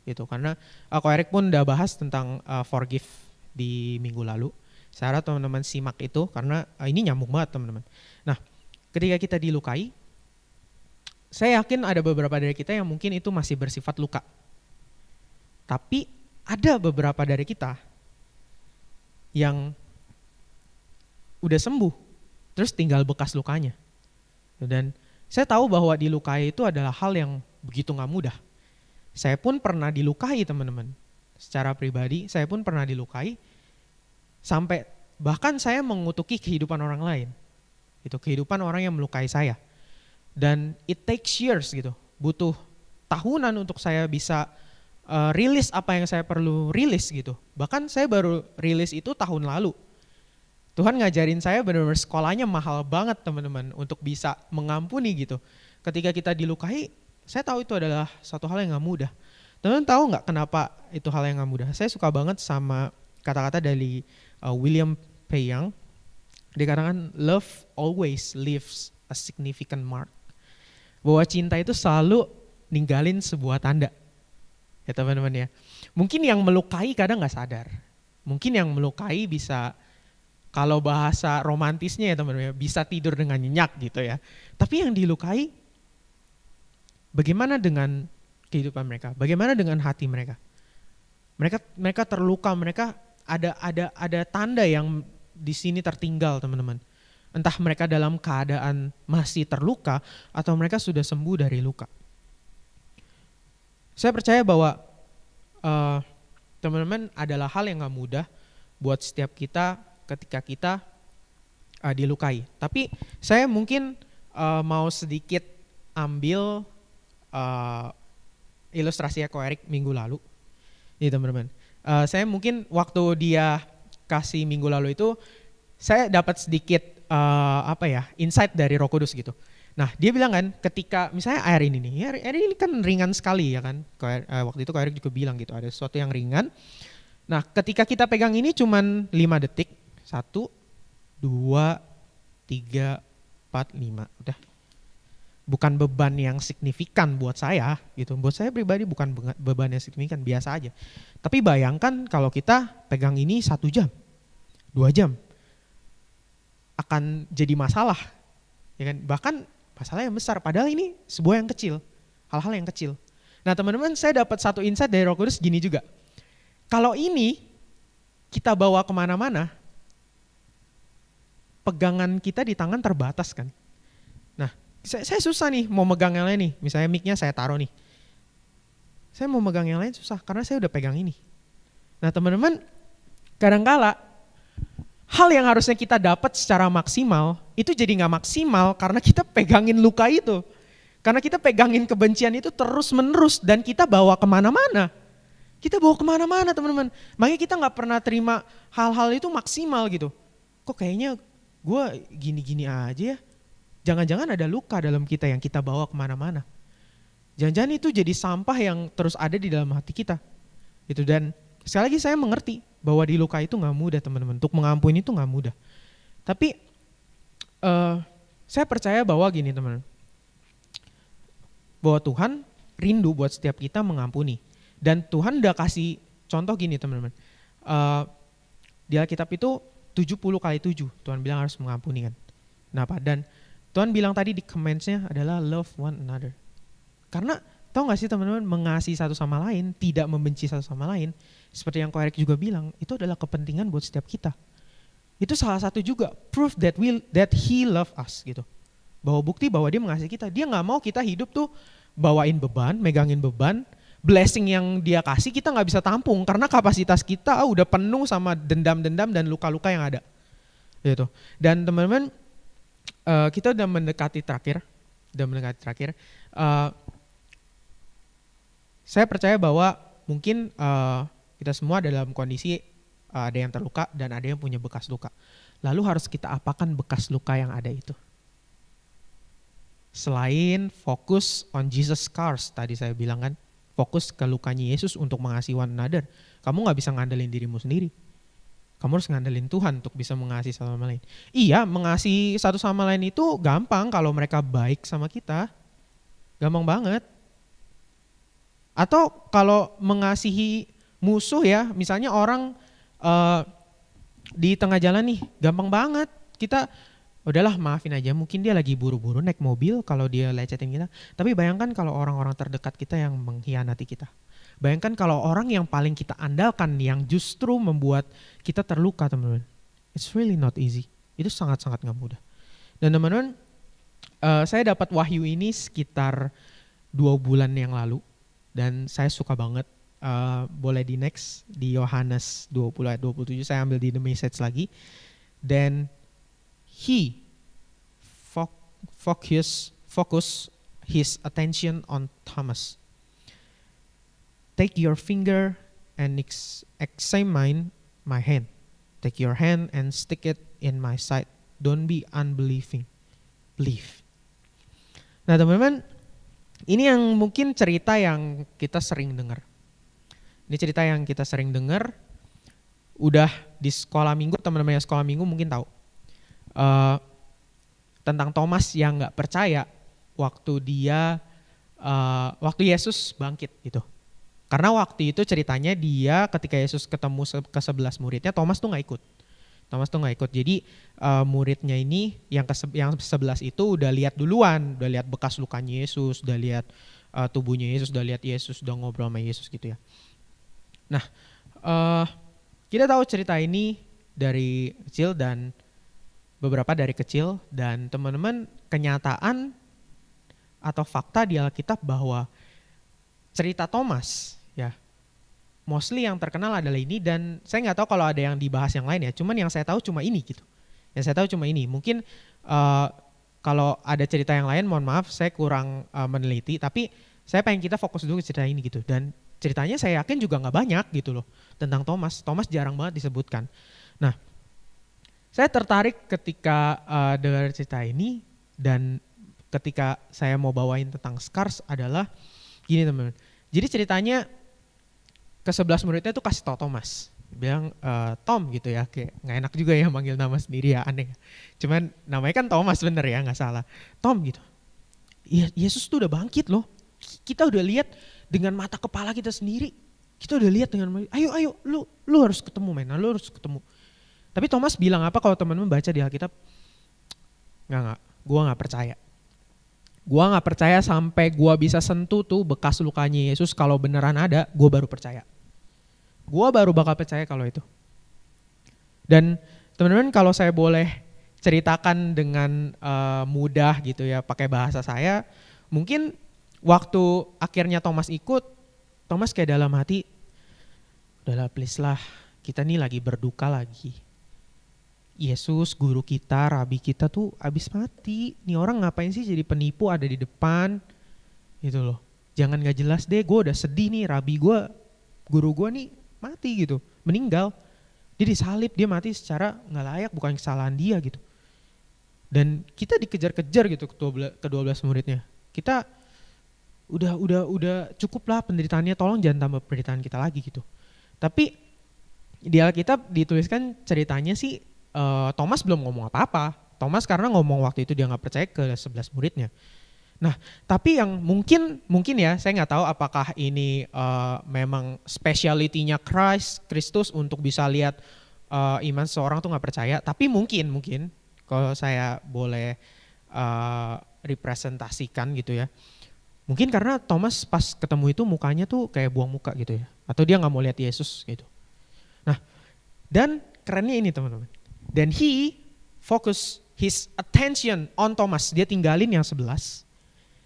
Gitu, karena aku Erik pun udah bahas tentang forgive di minggu lalu. Saya harap teman-teman simak itu karena ini nyambung banget teman-teman. Nah, ketika kita dilukai, saya yakin ada beberapa dari kita yang mungkin itu masih bersifat luka. Tapi ada beberapa dari kita yang udah sembuh, terus tinggal bekas lukanya. Dan saya tahu bahwa dilukai itu adalah hal yang begitu gak mudah. Saya pun pernah dilukai teman-teman. Secara pribadi saya pun pernah dilukai. Sampai bahkan saya mengutuki kehidupan orang lain. Itu kehidupan orang yang melukai saya. Dan it takes years gitu. Butuh tahunan untuk saya bisa rilis apa yang saya perlu rilis gitu. Bahkan saya baru rilis itu tahun lalu. Tuhan ngajarin saya benar-benar sekolahnya mahal banget teman-teman untuk bisa mengampuni gitu. Ketika kita dilukai, saya tahu itu adalah satu hal yang gak mudah. Teman-teman tahu gak kenapa itu hal yang gak mudah? Saya suka banget sama kata-kata dari William P. Young. Dia katakan, love always leaves a significant mark. Bahwa cinta itu selalu ninggalin sebuah tanda. Ya teman-teman ya. Mungkin yang melukai kadang gak sadar. Mungkin yang melukai bisa, kalau bahasa romantisnya ya teman-teman, bisa tidur dengan nyenyak gitu ya. Tapi yang dilukai, bagaimana dengan kehidupan mereka? Bagaimana dengan hati mereka? Mereka terluka, mereka ada tanda yang di sini tertinggal teman-teman. Entah mereka dalam keadaan masih terluka atau mereka sudah sembuh dari luka. Saya percaya bahwa teman-teman adalah hal yang gak mudah buat setiap kita ketika kita dilukai. Tapi saya mungkin mau sedikit ambil ilustrasi Ko Erik minggu lalu. Nih teman-teman. Saya mungkin waktu dia kasih minggu lalu itu, saya dapat sedikit insight dari Roh Kudus gitu. Nah dia bilang kan ketika misalnya air ini nih, air ini kan ringan sekali ya kan. Waktu itu Ko Erik juga bilang gitu, ada sesuatu yang ringan. Nah ketika kita pegang ini cuman 5 detik. 1, 2, 3, 4, 5. Udah. bukan beban yang signifikan buat saya gitu. Buat saya pribadi bukan beban yang signifikan, biasa aja. Tapi bayangkan kalau kita pegang ini 1 jam, 2 jam, akan jadi masalah, ya kan? Bahkan masalah yang besar. Padahal ini sebuah yang kecil, hal-hal yang kecil. Nah teman-teman, saya dapat satu insight dari Roh Kudus gini juga. Kalau ini kita bawa kemana-mana, pegangan kita di tangan terbatas kan. Nah, saya susah nih mau megang yang lain nih. Misalnya mic-nya saya taruh nih. Saya mau megang yang lain susah karena saya udah pegang ini. Nah teman-teman, kadangkala hal yang harusnya kita dapat secara maksimal, itu jadi gak maksimal karena kita pegangin luka itu. Karena kita pegangin kebencian itu terus menerus dan kita bawa kemana-mana. Kita bawa kemana-mana teman-teman. Makanya kita gak pernah terima hal-hal itu maksimal gitu. Kok kayaknya gue gini-gini aja ya. Jangan-jangan ada luka dalam kita yang kita bawa kemana-mana. Jangan-jangan itu jadi sampah yang terus ada di dalam hati kita. Gitu. Dan sekali lagi saya mengerti bahwa di luka itu gak mudah teman-teman. Untuk mengampuni itu gak mudah. Tapi saya percaya bahwa gini teman-teman. Bahwa Tuhan rindu buat setiap kita mengampuni. Dan Tuhan udah kasih contoh gini teman-teman. Di Alkitab itu 70 kali 7 Tuhan bilang harus mengampuni kan. Kenapa? Dan Tuhan bilang tadi di comments-nya adalah love one another. Karena tahu gak sih teman-teman, mengasihi satu sama lain, tidak membenci satu sama lain, seperti yang Ko Erik juga bilang, itu adalah kepentingan buat setiap kita. Itu salah satu juga proof that he love us gitu. Bahwa bukti bahwa dia mengasihi kita. Dia gak mau kita hidup tuh bawain beban, megangin beban, blessing yang dia kasih kita gak bisa tampung karena kapasitas kita udah penuh sama dendam-dendam dan luka-luka yang ada. Gitu. Dan teman-teman, kita udah mendekati terakhir. Saya percaya bahwa mungkin kita semua dalam kondisi ada yang terluka dan ada yang punya bekas luka. Lalu harus kita apakan bekas luka yang ada itu? Selain fokus on Jesus scars, tadi saya bilang kan, fokus ke lukanya Yesus untuk mengasihi one another. Kamu gak bisa ngandelin dirimu sendiri. Kamu harus ngandelin Tuhan untuk bisa mengasihi satu sama lain. Iya, mengasihi satu sama lain itu gampang kalau mereka baik sama kita. Gampang banget. Atau kalau mengasihi musuh ya, misalnya orang di tengah jalan nih, gampang banget. Kita udahlah maafin aja, mungkin dia lagi buru-buru naik mobil kalau dia lecetin kita. Tapi bayangkan kalau orang-orang terdekat kita yang mengkhianati kita. Bayangkan kalau orang yang paling kita andalkan yang justru membuat kita terluka teman-teman. It's really not easy. Itu sangat-sangat gak mudah. Dan teman-teman, saya dapat wahyu ini sekitar 2 bulan yang lalu. Dan saya suka banget. Boleh di next, di Yohanes 20 ayat 27, saya ambil di The Message lagi. Dan he focus his attention on Thomas. Take your finger and examine my hand. Take your hand and stick it in my side. Don't be unbelieving. Believe. Nah teman-teman, ini yang mungkin cerita yang kita sering dengar. Ini cerita yang kita sering dengar. Udah di sekolah minggu, teman-teman yang sekolah minggu mungkin tahu. Tentang Thomas yang gak percaya waktu Yesus bangkit gitu. Karena waktu itu ceritanya dia ketika Yesus ketemu ke-11 muridnya, Thomas tuh gak ikut. Jadi muridnya ini yang 11 itu udah lihat duluan, udah lihat bekas lukanya Yesus, udah lihat tubuhnya Yesus, udah lihat Yesus, udah ngobrol sama Yesus gitu ya. Nah, kita tahu cerita ini dari kecil dan beberapa dari kecil, dan teman-teman, kenyataan atau fakta di Alkitab bahwa cerita Thomas ya mostly yang terkenal adalah ini, dan saya nggak tahu kalau ada yang dibahas yang lain ya, cuman yang saya tahu cuma ini gitu. Yang saya tahu cuma ini. Mungkin kalau ada cerita yang lain mohon maaf saya kurang meneliti, tapi saya pengen kita fokus dulu ke cerita ini gitu. Dan ceritanya saya yakin juga nggak banyak gitu loh tentang Thomas. Thomas jarang banget disebutkan. Nah, saya tertarik ketika dengar cerita ini, dan ketika saya mau bawain tentang scars adalah gini teman-teman. Jadi ceritanya ke-11 muridnya tuh kasih tau Thomas. Bilang Tom gitu ya, kayak gak enak juga ya manggil nama sendiri ya, aneh. Cuman namanya kan Thomas bener ya, gak salah. Tom gitu, Yesus tuh udah bangkit loh. Kita udah lihat dengan mata kepala kita sendiri. Kita udah lihat dengan, ayo lu harus ketemu men, lu harus ketemu. Tapi Thomas bilang apa kalau teman-teman baca di Alkitab? Enggak, gua gak percaya. Gua gak percaya sampai gua bisa sentuh tuh bekas lukanya Yesus, kalau beneran ada, gua baru percaya. Gua baru bakal percaya kalau itu. Dan teman-teman kalau saya boleh ceritakan dengan mudah gitu ya, pakai bahasa saya, mungkin waktu akhirnya Thomas ikut, Thomas kayak dalam hati, udahlah please lah, kita nih lagi berduka lagi. Yesus guru kita, rabi kita tuh abis mati. Nih orang ngapain sih jadi penipu ada di depan gitu loh. Jangan gak jelas deh, gue udah sedih nih, rabi gue, guru gue nih mati gitu, meninggal. Dia disalib, dia mati secara gak layak, bukan kesalahan dia gitu. Dan kita dikejar-kejar gitu ke-12 muridnya. Kita udah cukup lah penderitaannya, tolong jangan tambah penderitaan kita lagi gitu. Tapi di Alkitab dituliskan ceritanya sih Thomas belum ngomong apa-apa. Thomas karena ngomong waktu itu dia gak percaya ke 11 muridnya. Nah tapi yang mungkin ya, saya gak tahu apakah ini memang speciality-nya Kristus untuk bisa lihat iman seseorang tuh gak percaya. Tapi mungkin kalau saya boleh representasikan gitu ya. Mungkin karena Thomas pas ketemu itu mukanya tuh kayak buang muka gitu ya. Atau dia gak mau lihat Yesus gitu. Nah dan kerennya ini teman-teman. Dan he focus his attention on Thomas. Dia tinggalin yang 11.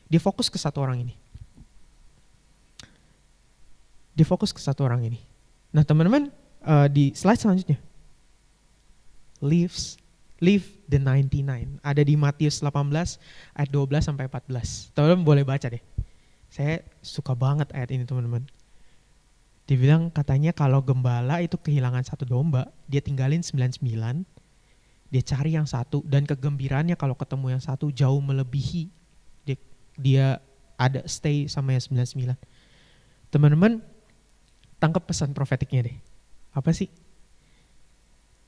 Dia fokus ke satu orang ini. Nah teman-teman di slide selanjutnya. Leave the 99. Ada di Matius 18 ayat 12 sampai 14. Teman-teman boleh baca deh. Saya suka banget ayat ini teman-teman. Dibilang katanya kalau gembala itu kehilangan satu domba, dia tinggalin 99, dia cari yang satu, dan kegembiraannya kalau ketemu yang satu jauh melebihi dia ada stay sama yang 99. Teman-teman tangkap pesan profetiknya deh. Apa sih?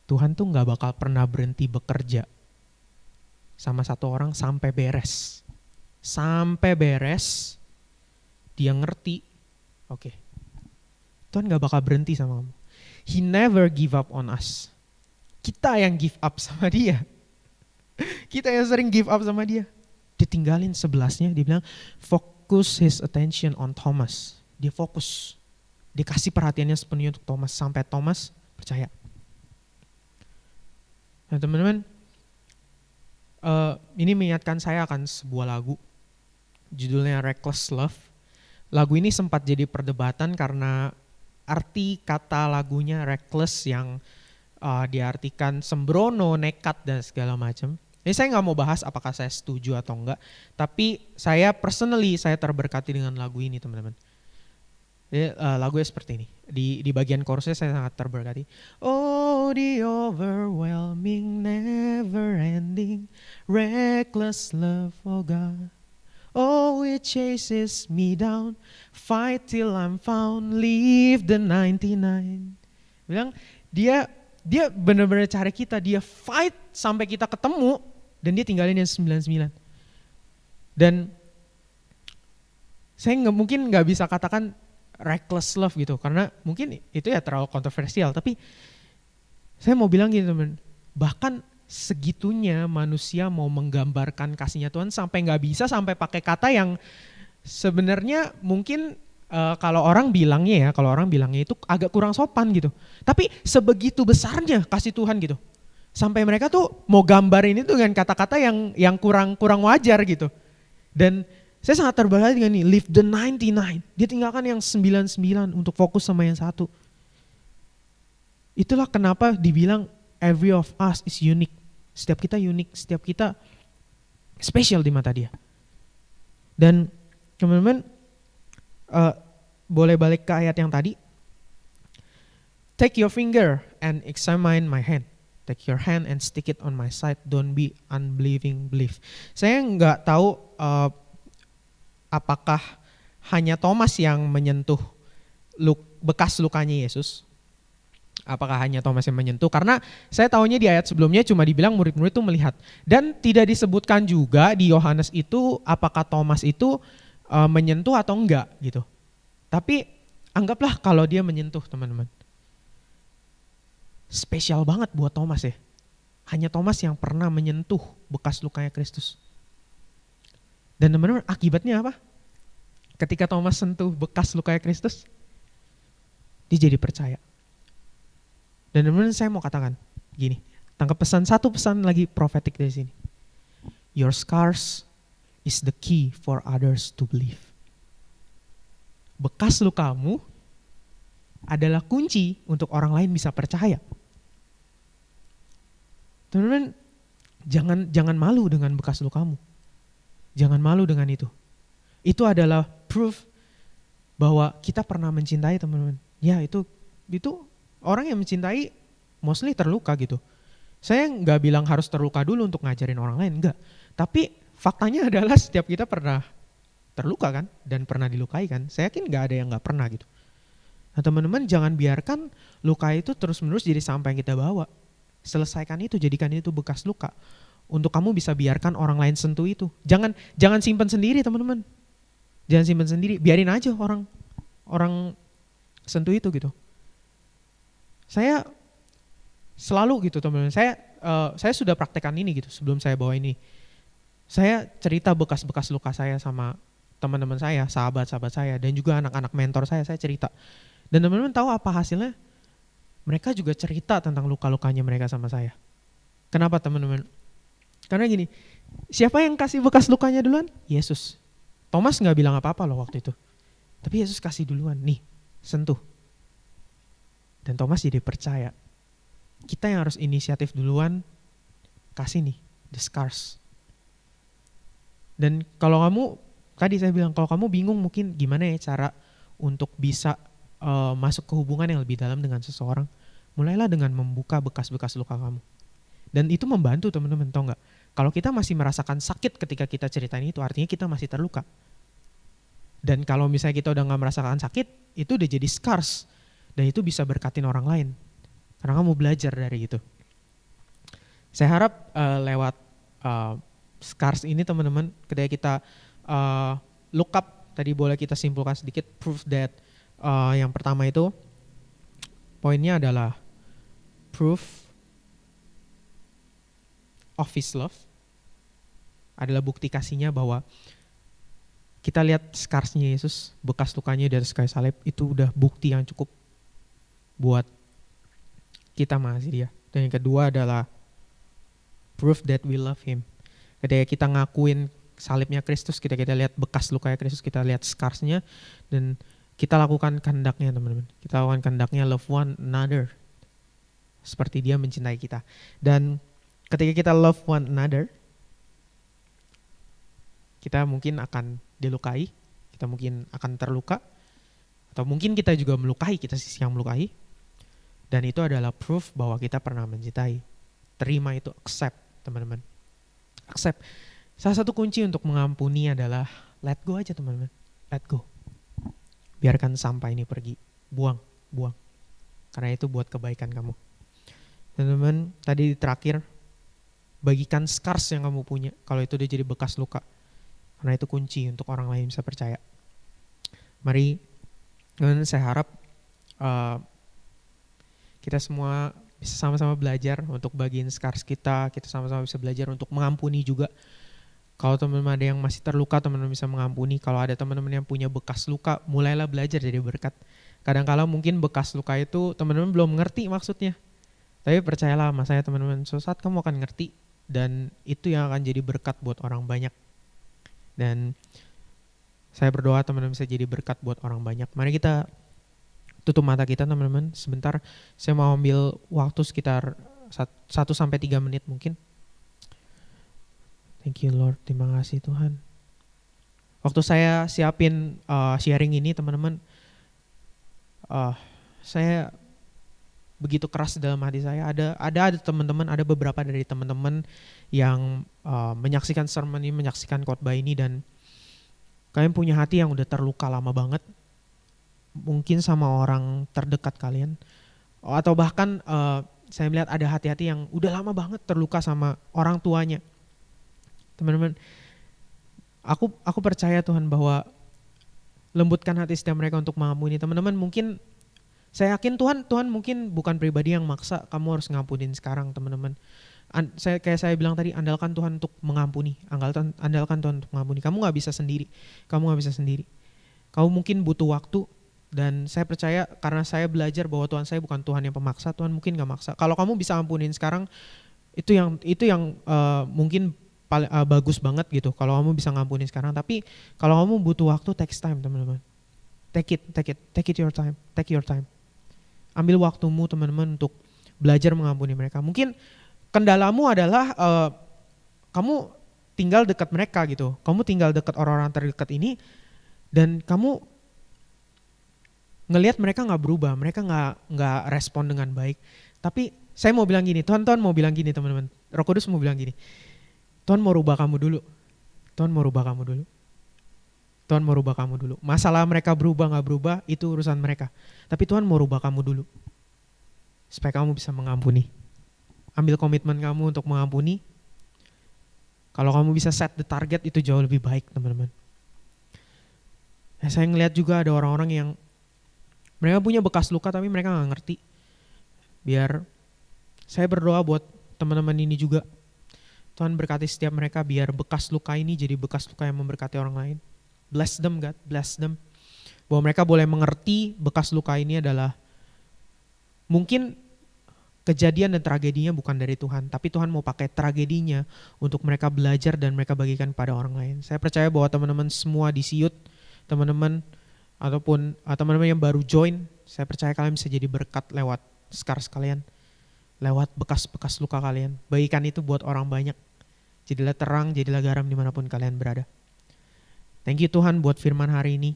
Tuhan tuh gak bakal pernah berhenti bekerja sama satu orang sampai beres. Sampai beres, dia ngerti, oke. Tuhan gak bakal berhenti sama kamu. He never give up on us. Kita yang give up sama dia. Kita yang sering give up sama dia. Dia tinggalin 11-nya, dia bilang focus his attention on Thomas. Dia fokus. Dia kasih perhatiannya sepenuhnya untuk Thomas sampai Thomas percaya. Nah teman-teman, ini mengingatkan saya akan sebuah lagu. Judulnya Reckless Love. Lagu ini sempat jadi perdebatan karena arti kata lagunya reckless yang diartikan sembrono, nekat dan segala macam. Ini saya gak mau bahas apakah saya setuju atau enggak. Tapi saya terberkati dengan lagu ini teman-teman. Jadi, lagunya seperti ini. Di bagian chorusnya saya sangat terberkati. Oh the overwhelming, never ending, reckless love of God. Oh it chases me down, fight till I'm found, leave the 99. Bilang dia benar-benar cari kita, dia fight sampai kita ketemu dan dia tinggalin yang 99. Dan saya mungkin nggak bisa katakan reckless love gitu karena mungkin itu ya terlalu kontroversial, tapi saya mau bilang gini teman, bahkan segitunya manusia mau menggambarkan kasihnya Tuhan sampai nggak bisa sampai pakai kata yang sebenarnya mungkin kalau orang bilangnya itu agak kurang sopan gitu. Tapi sebegitu besarnya kasih Tuhan gitu. Sampai mereka tuh mau gambarin itu dengan kata-kata yang kurang wajar gitu. Dan saya sangat terberkati dengan ini, leave the 99. Dia tinggalkan yang 99 untuk fokus sama yang satu. Itulah kenapa dibilang every of us is unique. Setiap kita unik, setiap kita spesial di mata dia. Dan teman-teman, boleh balik ke ayat yang tadi. Take your finger and examine my hand. Take your hand and stick it on my side. Don't be unbelieving, believe. Saya nggak tahu apakah hanya Thomas yang menyentuh bekas lukanya Yesus, Apakah hanya Thomas yang menyentuh? Karena saya tahunya di ayat sebelumnya cuma dibilang murid-murid itu melihat. Dan tidak disebutkan juga di Yohanes itu apakah Thomas itu menyentuh atau enggak gitu. Tapi anggaplah kalau dia menyentuh, teman-teman. Spesial banget buat Thomas ya. Hanya Thomas yang pernah menyentuh bekas lukanya Kristus. Dan teman-teman, akibatnya apa? Ketika Thomas sentuh bekas lukanya Kristus, dia jadi percaya. Dan teman-teman, saya mau katakan gini, tangkap satu pesan lagi profetik dari sini. Your scars is the key for others to believe. Bekas lukamu adalah kunci untuk orang lain bisa percaya. Teman-teman, jangan malu dengan bekas lukamu. Jangan malu dengan itu. Itu adalah proof bahwa kita pernah mencintai, teman-teman. Ya, itu orang yang mencintai mostly terluka gitu. Saya nggak bilang harus terluka dulu untuk ngajarin orang lain, enggak. Tapi faktanya adalah setiap kita pernah terluka kan, dan pernah dilukai kan. Saya yakin nggak ada yang nggak pernah gitu. Nah teman-teman, jangan biarkan luka itu terus-menerus jadi sampah yang kita bawa. Selesaikan itu, jadikan itu bekas luka. Untuk kamu bisa biarkan orang lain sentuh itu. Jangan simpan sendiri, teman-teman. Jangan simpan sendiri, biarin aja orang sentuh itu gitu. Saya selalu gitu, teman-teman. Saya sudah praktekkan ini gitu sebelum saya bawa ini. Saya cerita bekas-bekas luka saya sama teman-teman saya, sahabat-sahabat saya, dan juga anak-anak mentor saya cerita. Dan teman-teman tahu apa hasilnya? Mereka juga cerita tentang luka-lukanya mereka sama saya. Kenapa, teman-teman? Karena gini, siapa yang kasih bekas lukanya duluan? Yesus. Thomas gak bilang apa-apa loh waktu itu. Tapi Yesus kasih duluan, nih, sentuh. Dan Thomas jadi percaya. Kita yang harus inisiatif duluan, kasih nih, the scars. Dan kalau kamu, tadi saya bilang, kalau kamu bingung mungkin gimana ya cara untuk bisa masuk ke hubungan yang lebih dalam dengan seseorang, mulailah dengan membuka bekas-bekas luka kamu. Dan itu membantu, teman-teman, tau gak? Kalau kita masih merasakan sakit ketika kita ceritain itu, artinya kita masih terluka. Dan kalau misalnya kita udah gak merasakan sakit, itu udah jadi scars. Dan itu bisa berkatin orang lain. Karena kamu belajar dari itu. Saya harap lewat scars ini, teman-teman, ketika kita look up, tadi boleh kita simpulkan sedikit, proof that yang pertama itu, poinnya adalah proof of his love, adalah bukti kasihnya bahwa kita lihat scarsnya Yesus, bekas lukanya dari kayu salib, itu udah bukti yang cukup buat kita mengasihi dia. Dan yang kedua adalah proof that we love him. Ketika kita ngakuin salibnya Kristus, kita lihat bekas lukanya Kristus, kita lihat scarsnya, dan kita lakukan kehendaknya, teman-teman. Kita lakukan kehendaknya, love one another, seperti dia mencintai kita. Dan ketika kita love one another, kita mungkin akan dilukai, kita mungkin akan terluka, atau mungkin kita juga melukai, kita sisi yang melukai. Dan itu adalah proof bahwa kita pernah mencintai. Terima itu, accept, teman-teman. Accept. Salah satu kunci untuk mengampuni adalah let go aja, teman-teman. Let go. Biarkan sampah ini pergi. Buang. Karena itu buat kebaikan kamu. Teman-teman, tadi terakhir, bagikan scars yang kamu punya. Kalau itu udah jadi bekas luka. Karena itu kunci untuk orang lain bisa percaya. Mari, teman-teman, saya harap kita semua bisa sama-sama belajar untuk bagiin scars kita sama-sama bisa belajar untuk mengampuni juga. Kalau teman-teman ada yang masih terluka, teman-teman bisa mengampuni. Kalau ada teman-teman yang punya bekas luka, mulailah belajar jadi berkat. Kadang-kala mungkin bekas luka itu teman-teman belum ngerti maksudnya. Tapi percayalah sama saya, teman-teman, suatu saat kamu akan ngerti, dan itu yang akan jadi berkat buat orang banyak. Dan saya berdoa teman-teman bisa jadi berkat buat orang banyak. Mari kita tutup mata kita, teman-teman. Sebentar, saya mau ambil waktu sekitar 1-3 menit mungkin. Thank you Lord, terima kasih Tuhan. Waktu saya siapin sharing ini, teman-teman, saya begitu keras dalam hati saya. Ada teman-teman, ada beberapa dari teman-teman yang menyaksikan sermon ini, menyaksikan khotbah ini, dan kalian punya hati yang udah terluka lama banget. Mungkin sama orang terdekat kalian, Atau bahkan saya melihat ada hati-hati yang udah lama banget terluka sama orang tuanya. Teman-teman, aku percaya Tuhan bahwa lembutkan hati setiap mereka untuk mengampuni. Teman-teman, mungkin saya yakin Tuhan mungkin bukan pribadi yang maksa kamu harus ngampunin sekarang, teman-teman. Kayak saya bilang tadi, andalkan Tuhan untuk mengampuni, andalkan Tuhan untuk mengampuni. Kamu nggak bisa sendiri, Kamu mungkin butuh waktu, dan saya percaya karena saya belajar bahwa Tuhan saya bukan Tuhan yang pemaksa. Tuhan mungkin nggak maksa. Kalau kamu bisa ampunin sekarang, itu yang mungkin paling bagus banget gitu. Kalau kamu bisa ngampunin sekarang, tapi kalau kamu butuh waktu, takes time, teman-teman. Take it your time. Ambil waktumu, teman-teman, untuk belajar mengampuni mereka. Mungkin kendalamu adalah kamu tinggal dekat mereka gitu. Kamu tinggal dekat orang-orang terdekat ini, dan kamu ngelihat mereka nggak berubah, mereka nggak respon dengan baik. Tapi saya mau bilang gini, Tuhan mau bilang gini, teman-teman. Roh Kudus mau bilang gini, Tuhan mau rubah kamu dulu. Tuhan mau rubah kamu dulu. Masalah mereka berubah nggak berubah itu urusan mereka. Tapi Tuhan mau rubah kamu dulu, supaya kamu bisa mengampuni. Ambil komitmen kamu untuk mengampuni. Kalau kamu bisa set the target, itu jauh lebih baik, teman-teman. Saya ngelihat juga ada orang-orang yang mereka punya bekas luka tapi mereka nggak ngerti. Biar saya berdoa buat teman-teman ini juga. Tuhan berkati setiap mereka biar bekas luka ini jadi bekas luka yang memberkati orang lain. Bless them, God, bless them. Bahwa mereka boleh mengerti bekas luka ini adalah mungkin kejadian dan tragedinya bukan dari Tuhan, tapi Tuhan mau pakai tragedinya untuk mereka belajar dan mereka bagikan pada orang lain. Saya percaya bahwa teman-teman semua di Siut, teman-teman ataupun teman-teman yang baru join, saya percaya kalian bisa jadi berkat lewat scars kalian, lewat bekas-bekas luka kalian. Bagikan itu buat orang banyak. Jadilah terang, jadilah garam dimanapun kalian berada. Thank you Tuhan buat firman hari ini.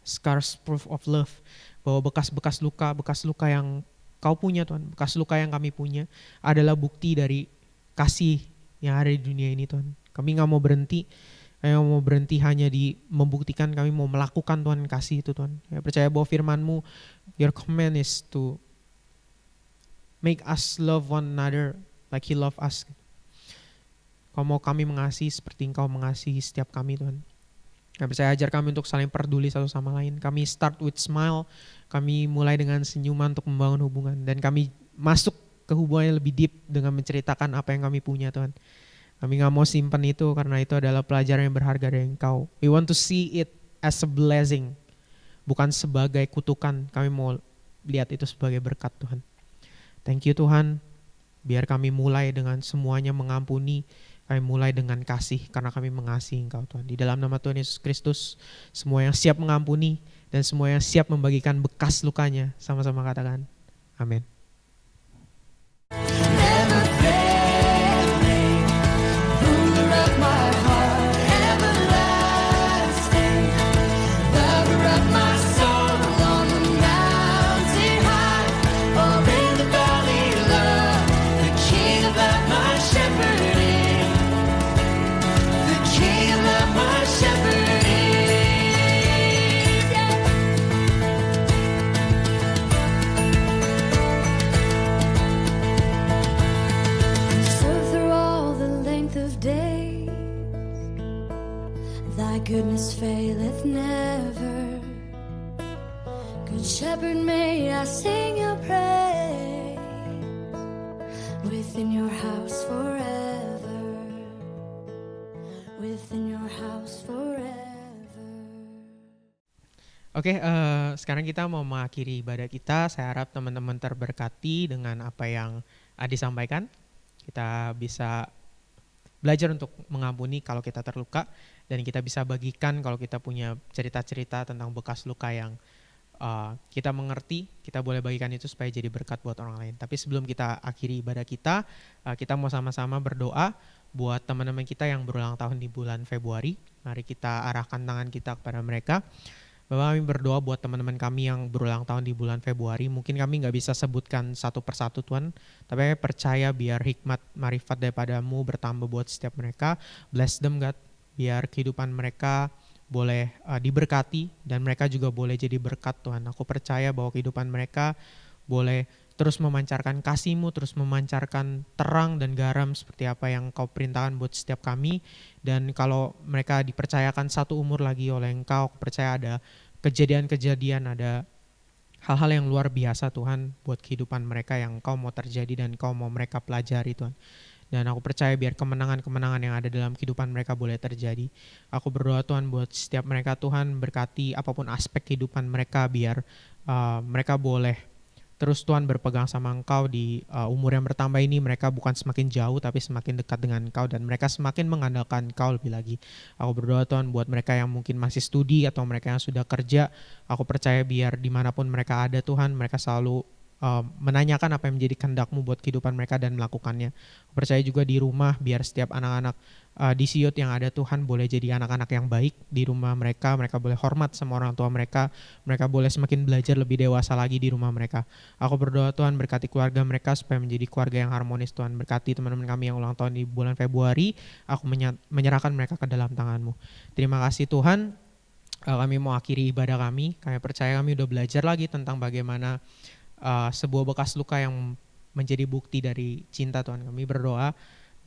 Scars proof of love. Bahwa bekas luka yang Kau punya Tuhan, bekas luka yang kami punya adalah bukti dari kasih yang ada di dunia ini Tuhan. Kami gak mau berhenti, hanya di membuktikan, kami mau melakukan Tuhan kasih itu Tuhan. Saya percaya bahwa firman-Mu, your command is to make us love one another like you love us. Kau mau kami mengasihi seperti Engkau mengasihi setiap kami Tuhan. Saya percaya ajar kami untuk saling peduli satu sama lain. Kami start with smile, kami mulai dengan senyuman untuk membangun hubungan. Dan kami masuk ke hubungan yang lebih deep dengan menceritakan apa yang kami punya Tuhan. Kami gak mau simpan itu karena itu adalah pelajaran yang berharga dari Engkau. We want to see it as a blessing, bukan sebagai kutukan. Kami mau lihat itu sebagai berkat Tuhan. Thank you Tuhan, biar kami mulai dengan semuanya mengampuni. Kami mulai dengan kasih karena kami mengasihi Engkau Tuhan. Di dalam nama Tuhan Yesus Kristus, semua yang siap mengampuni dan semua yang siap membagikan bekas lukanya, sama-sama katakan amin. Goodness faileth never. Good shepherd, may I sing your praise within your house forever. Within your house forever. Oke, sekarang kita mau mengakhiri ibadah kita. Saya harap teman-teman terberkati dengan apa yang Adi sampaikan. Kita bisa belajar untuk mengampuni kalau kita terluka, dan kita bisa bagikan kalau kita punya cerita-cerita tentang bekas luka yang kita mengerti, kita boleh bagikan itu supaya jadi berkat buat orang lain. Tapi sebelum kita akhiri ibadah kita, kita mau sama-sama berdoa buat teman-teman kita yang berulang tahun di bulan Februari. Mari kita arahkan tangan kita kepada mereka. Bapak, kami berdoa buat teman-teman kami yang berulang tahun di bulan Februari. Mungkin kami gak bisa sebutkan satu persatu Tuhan, tapi kami percaya biar hikmat marifat daripada-Mu bertambah buat setiap mereka. Bless them God, biar kehidupan mereka boleh diberkati dan mereka juga boleh jadi berkat Tuhan. Aku percaya bahwa kehidupan mereka boleh terus memancarkan kasih-Mu, terus memancarkan terang dan garam seperti apa yang Engkau perintahkan buat setiap kami. Dan kalau mereka dipercayakan satu umur lagi oleh Engkau, aku percaya ada kejadian-kejadian, ada hal-hal yang luar biasa Tuhan buat kehidupan mereka yang Engkau mau terjadi dan Engkau mau mereka pelajari Tuhan. Dan aku percaya biar kemenangan-kemenangan yang ada dalam kehidupan mereka boleh terjadi. Aku berdoa Tuhan buat setiap mereka Tuhan, berkati apapun aspek kehidupan mereka, biar mereka boleh terus Tuhan berpegang sama Engkau di umur yang bertambah ini. Mereka bukan semakin jauh tapi semakin dekat dengan Engkau, dan mereka semakin mengandalkan Engkau lebih lagi. Aku berdoa Tuhan buat mereka yang mungkin masih studi atau mereka yang sudah kerja. Aku percaya biar dimanapun mereka ada Tuhan, mereka selalu menanyakan apa yang menjadi kehendak-Mu buat kehidupan mereka dan melakukannya. Aku percaya juga di rumah, biar setiap anak-anak di Siut yang ada Tuhan boleh jadi anak-anak yang baik di rumah mereka. Mereka boleh hormat sama orang tua mereka. Mereka boleh semakin belajar lebih dewasa lagi di rumah mereka. Aku berdoa Tuhan berkati keluarga mereka supaya menjadi keluarga yang harmonis Tuhan. Berkati teman-teman kami yang ulang tahun di bulan Februari. Aku menyerahkan mereka ke dalam tangan-Mu. Terima kasih Tuhan. Kami mau akhiri ibadah kami. Kami percaya kami udah belajar lagi tentang bagaimana sebuah bekas luka yang menjadi bukti dari cinta Tuhan. Kami berdoa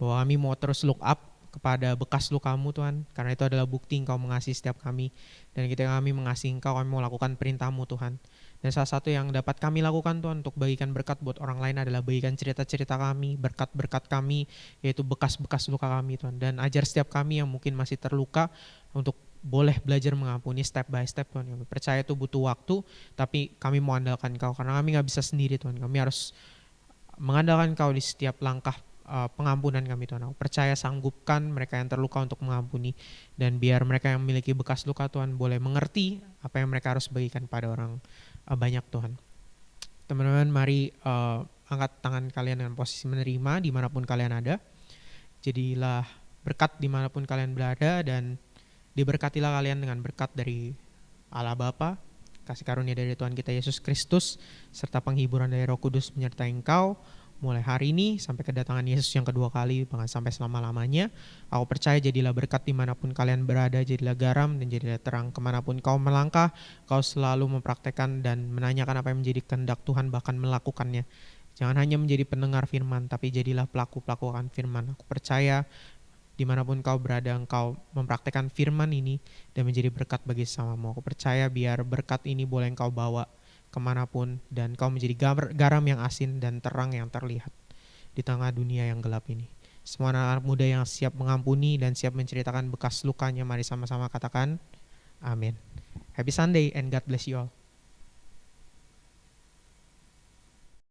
bahwa kami mau terus look up kepada bekas luka-Mu Tuhan, karena itu adalah bukti Engkau mengasihi setiap kami. Dan ketika kami mengasihi Engkau, kami mau lakukan perintah-Mu Tuhan. Dan salah satu yang dapat kami lakukan Tuhan untuk bagikan berkat buat orang lain adalah bagikan cerita-cerita kami, berkat-berkat kami, yaitu bekas-bekas luka kami Tuhan. Dan ajar setiap kami yang mungkin masih terluka untuk boleh belajar mengampuni step by step Tuhan. Kami percaya itu butuh waktu, tapi kami mau andalkan Engkau karena kami gak bisa sendiri Tuhan. Kami harus mengandalkan Engkau di setiap langkah pengampunan kami Tuhan. Aku percaya sanggupkan mereka yang terluka untuk mengampuni, dan biar mereka yang memiliki bekas luka Tuhan boleh mengerti apa yang mereka harus bagikan pada orang banyak Tuhan. Teman-teman mari angkat tangan kalian dengan posisi menerima dimanapun kalian ada. Jadilah berkat dimanapun kalian berada, dan diberkatilah kalian dengan berkat dari Allah Bapa, kasih karunia dari Tuhan kita Yesus Kristus, serta penghiburan dari Roh Kudus menyertai engkau mulai hari ini sampai kedatangan Yesus yang kedua kali, bahkan sampai selama-lamanya. Aku percaya jadilah berkat dimanapun kalian berada, jadilah garam dan jadilah terang kemanapun kau melangkah. Kau selalu mempraktekkan dan menanyakan apa yang menjadi kehendak Tuhan, bahkan melakukannya. Jangan hanya menjadi pendengar firman, tapi jadilah pelaku-pelaku akan firman. Aku percaya dimanapun kau berada, engkau mempraktekkan firman ini dan menjadi berkat bagi sesamamu. Aku percaya biar berkat ini boleh engkau bawa kemanapun, dan kau menjadi garam yang asin dan terang yang terlihat di tengah dunia yang gelap ini. Semua anak-anak muda yang siap mengampuni dan siap menceritakan bekas lukanya, mari sama-sama katakan amin. Happy Sunday and God bless you all.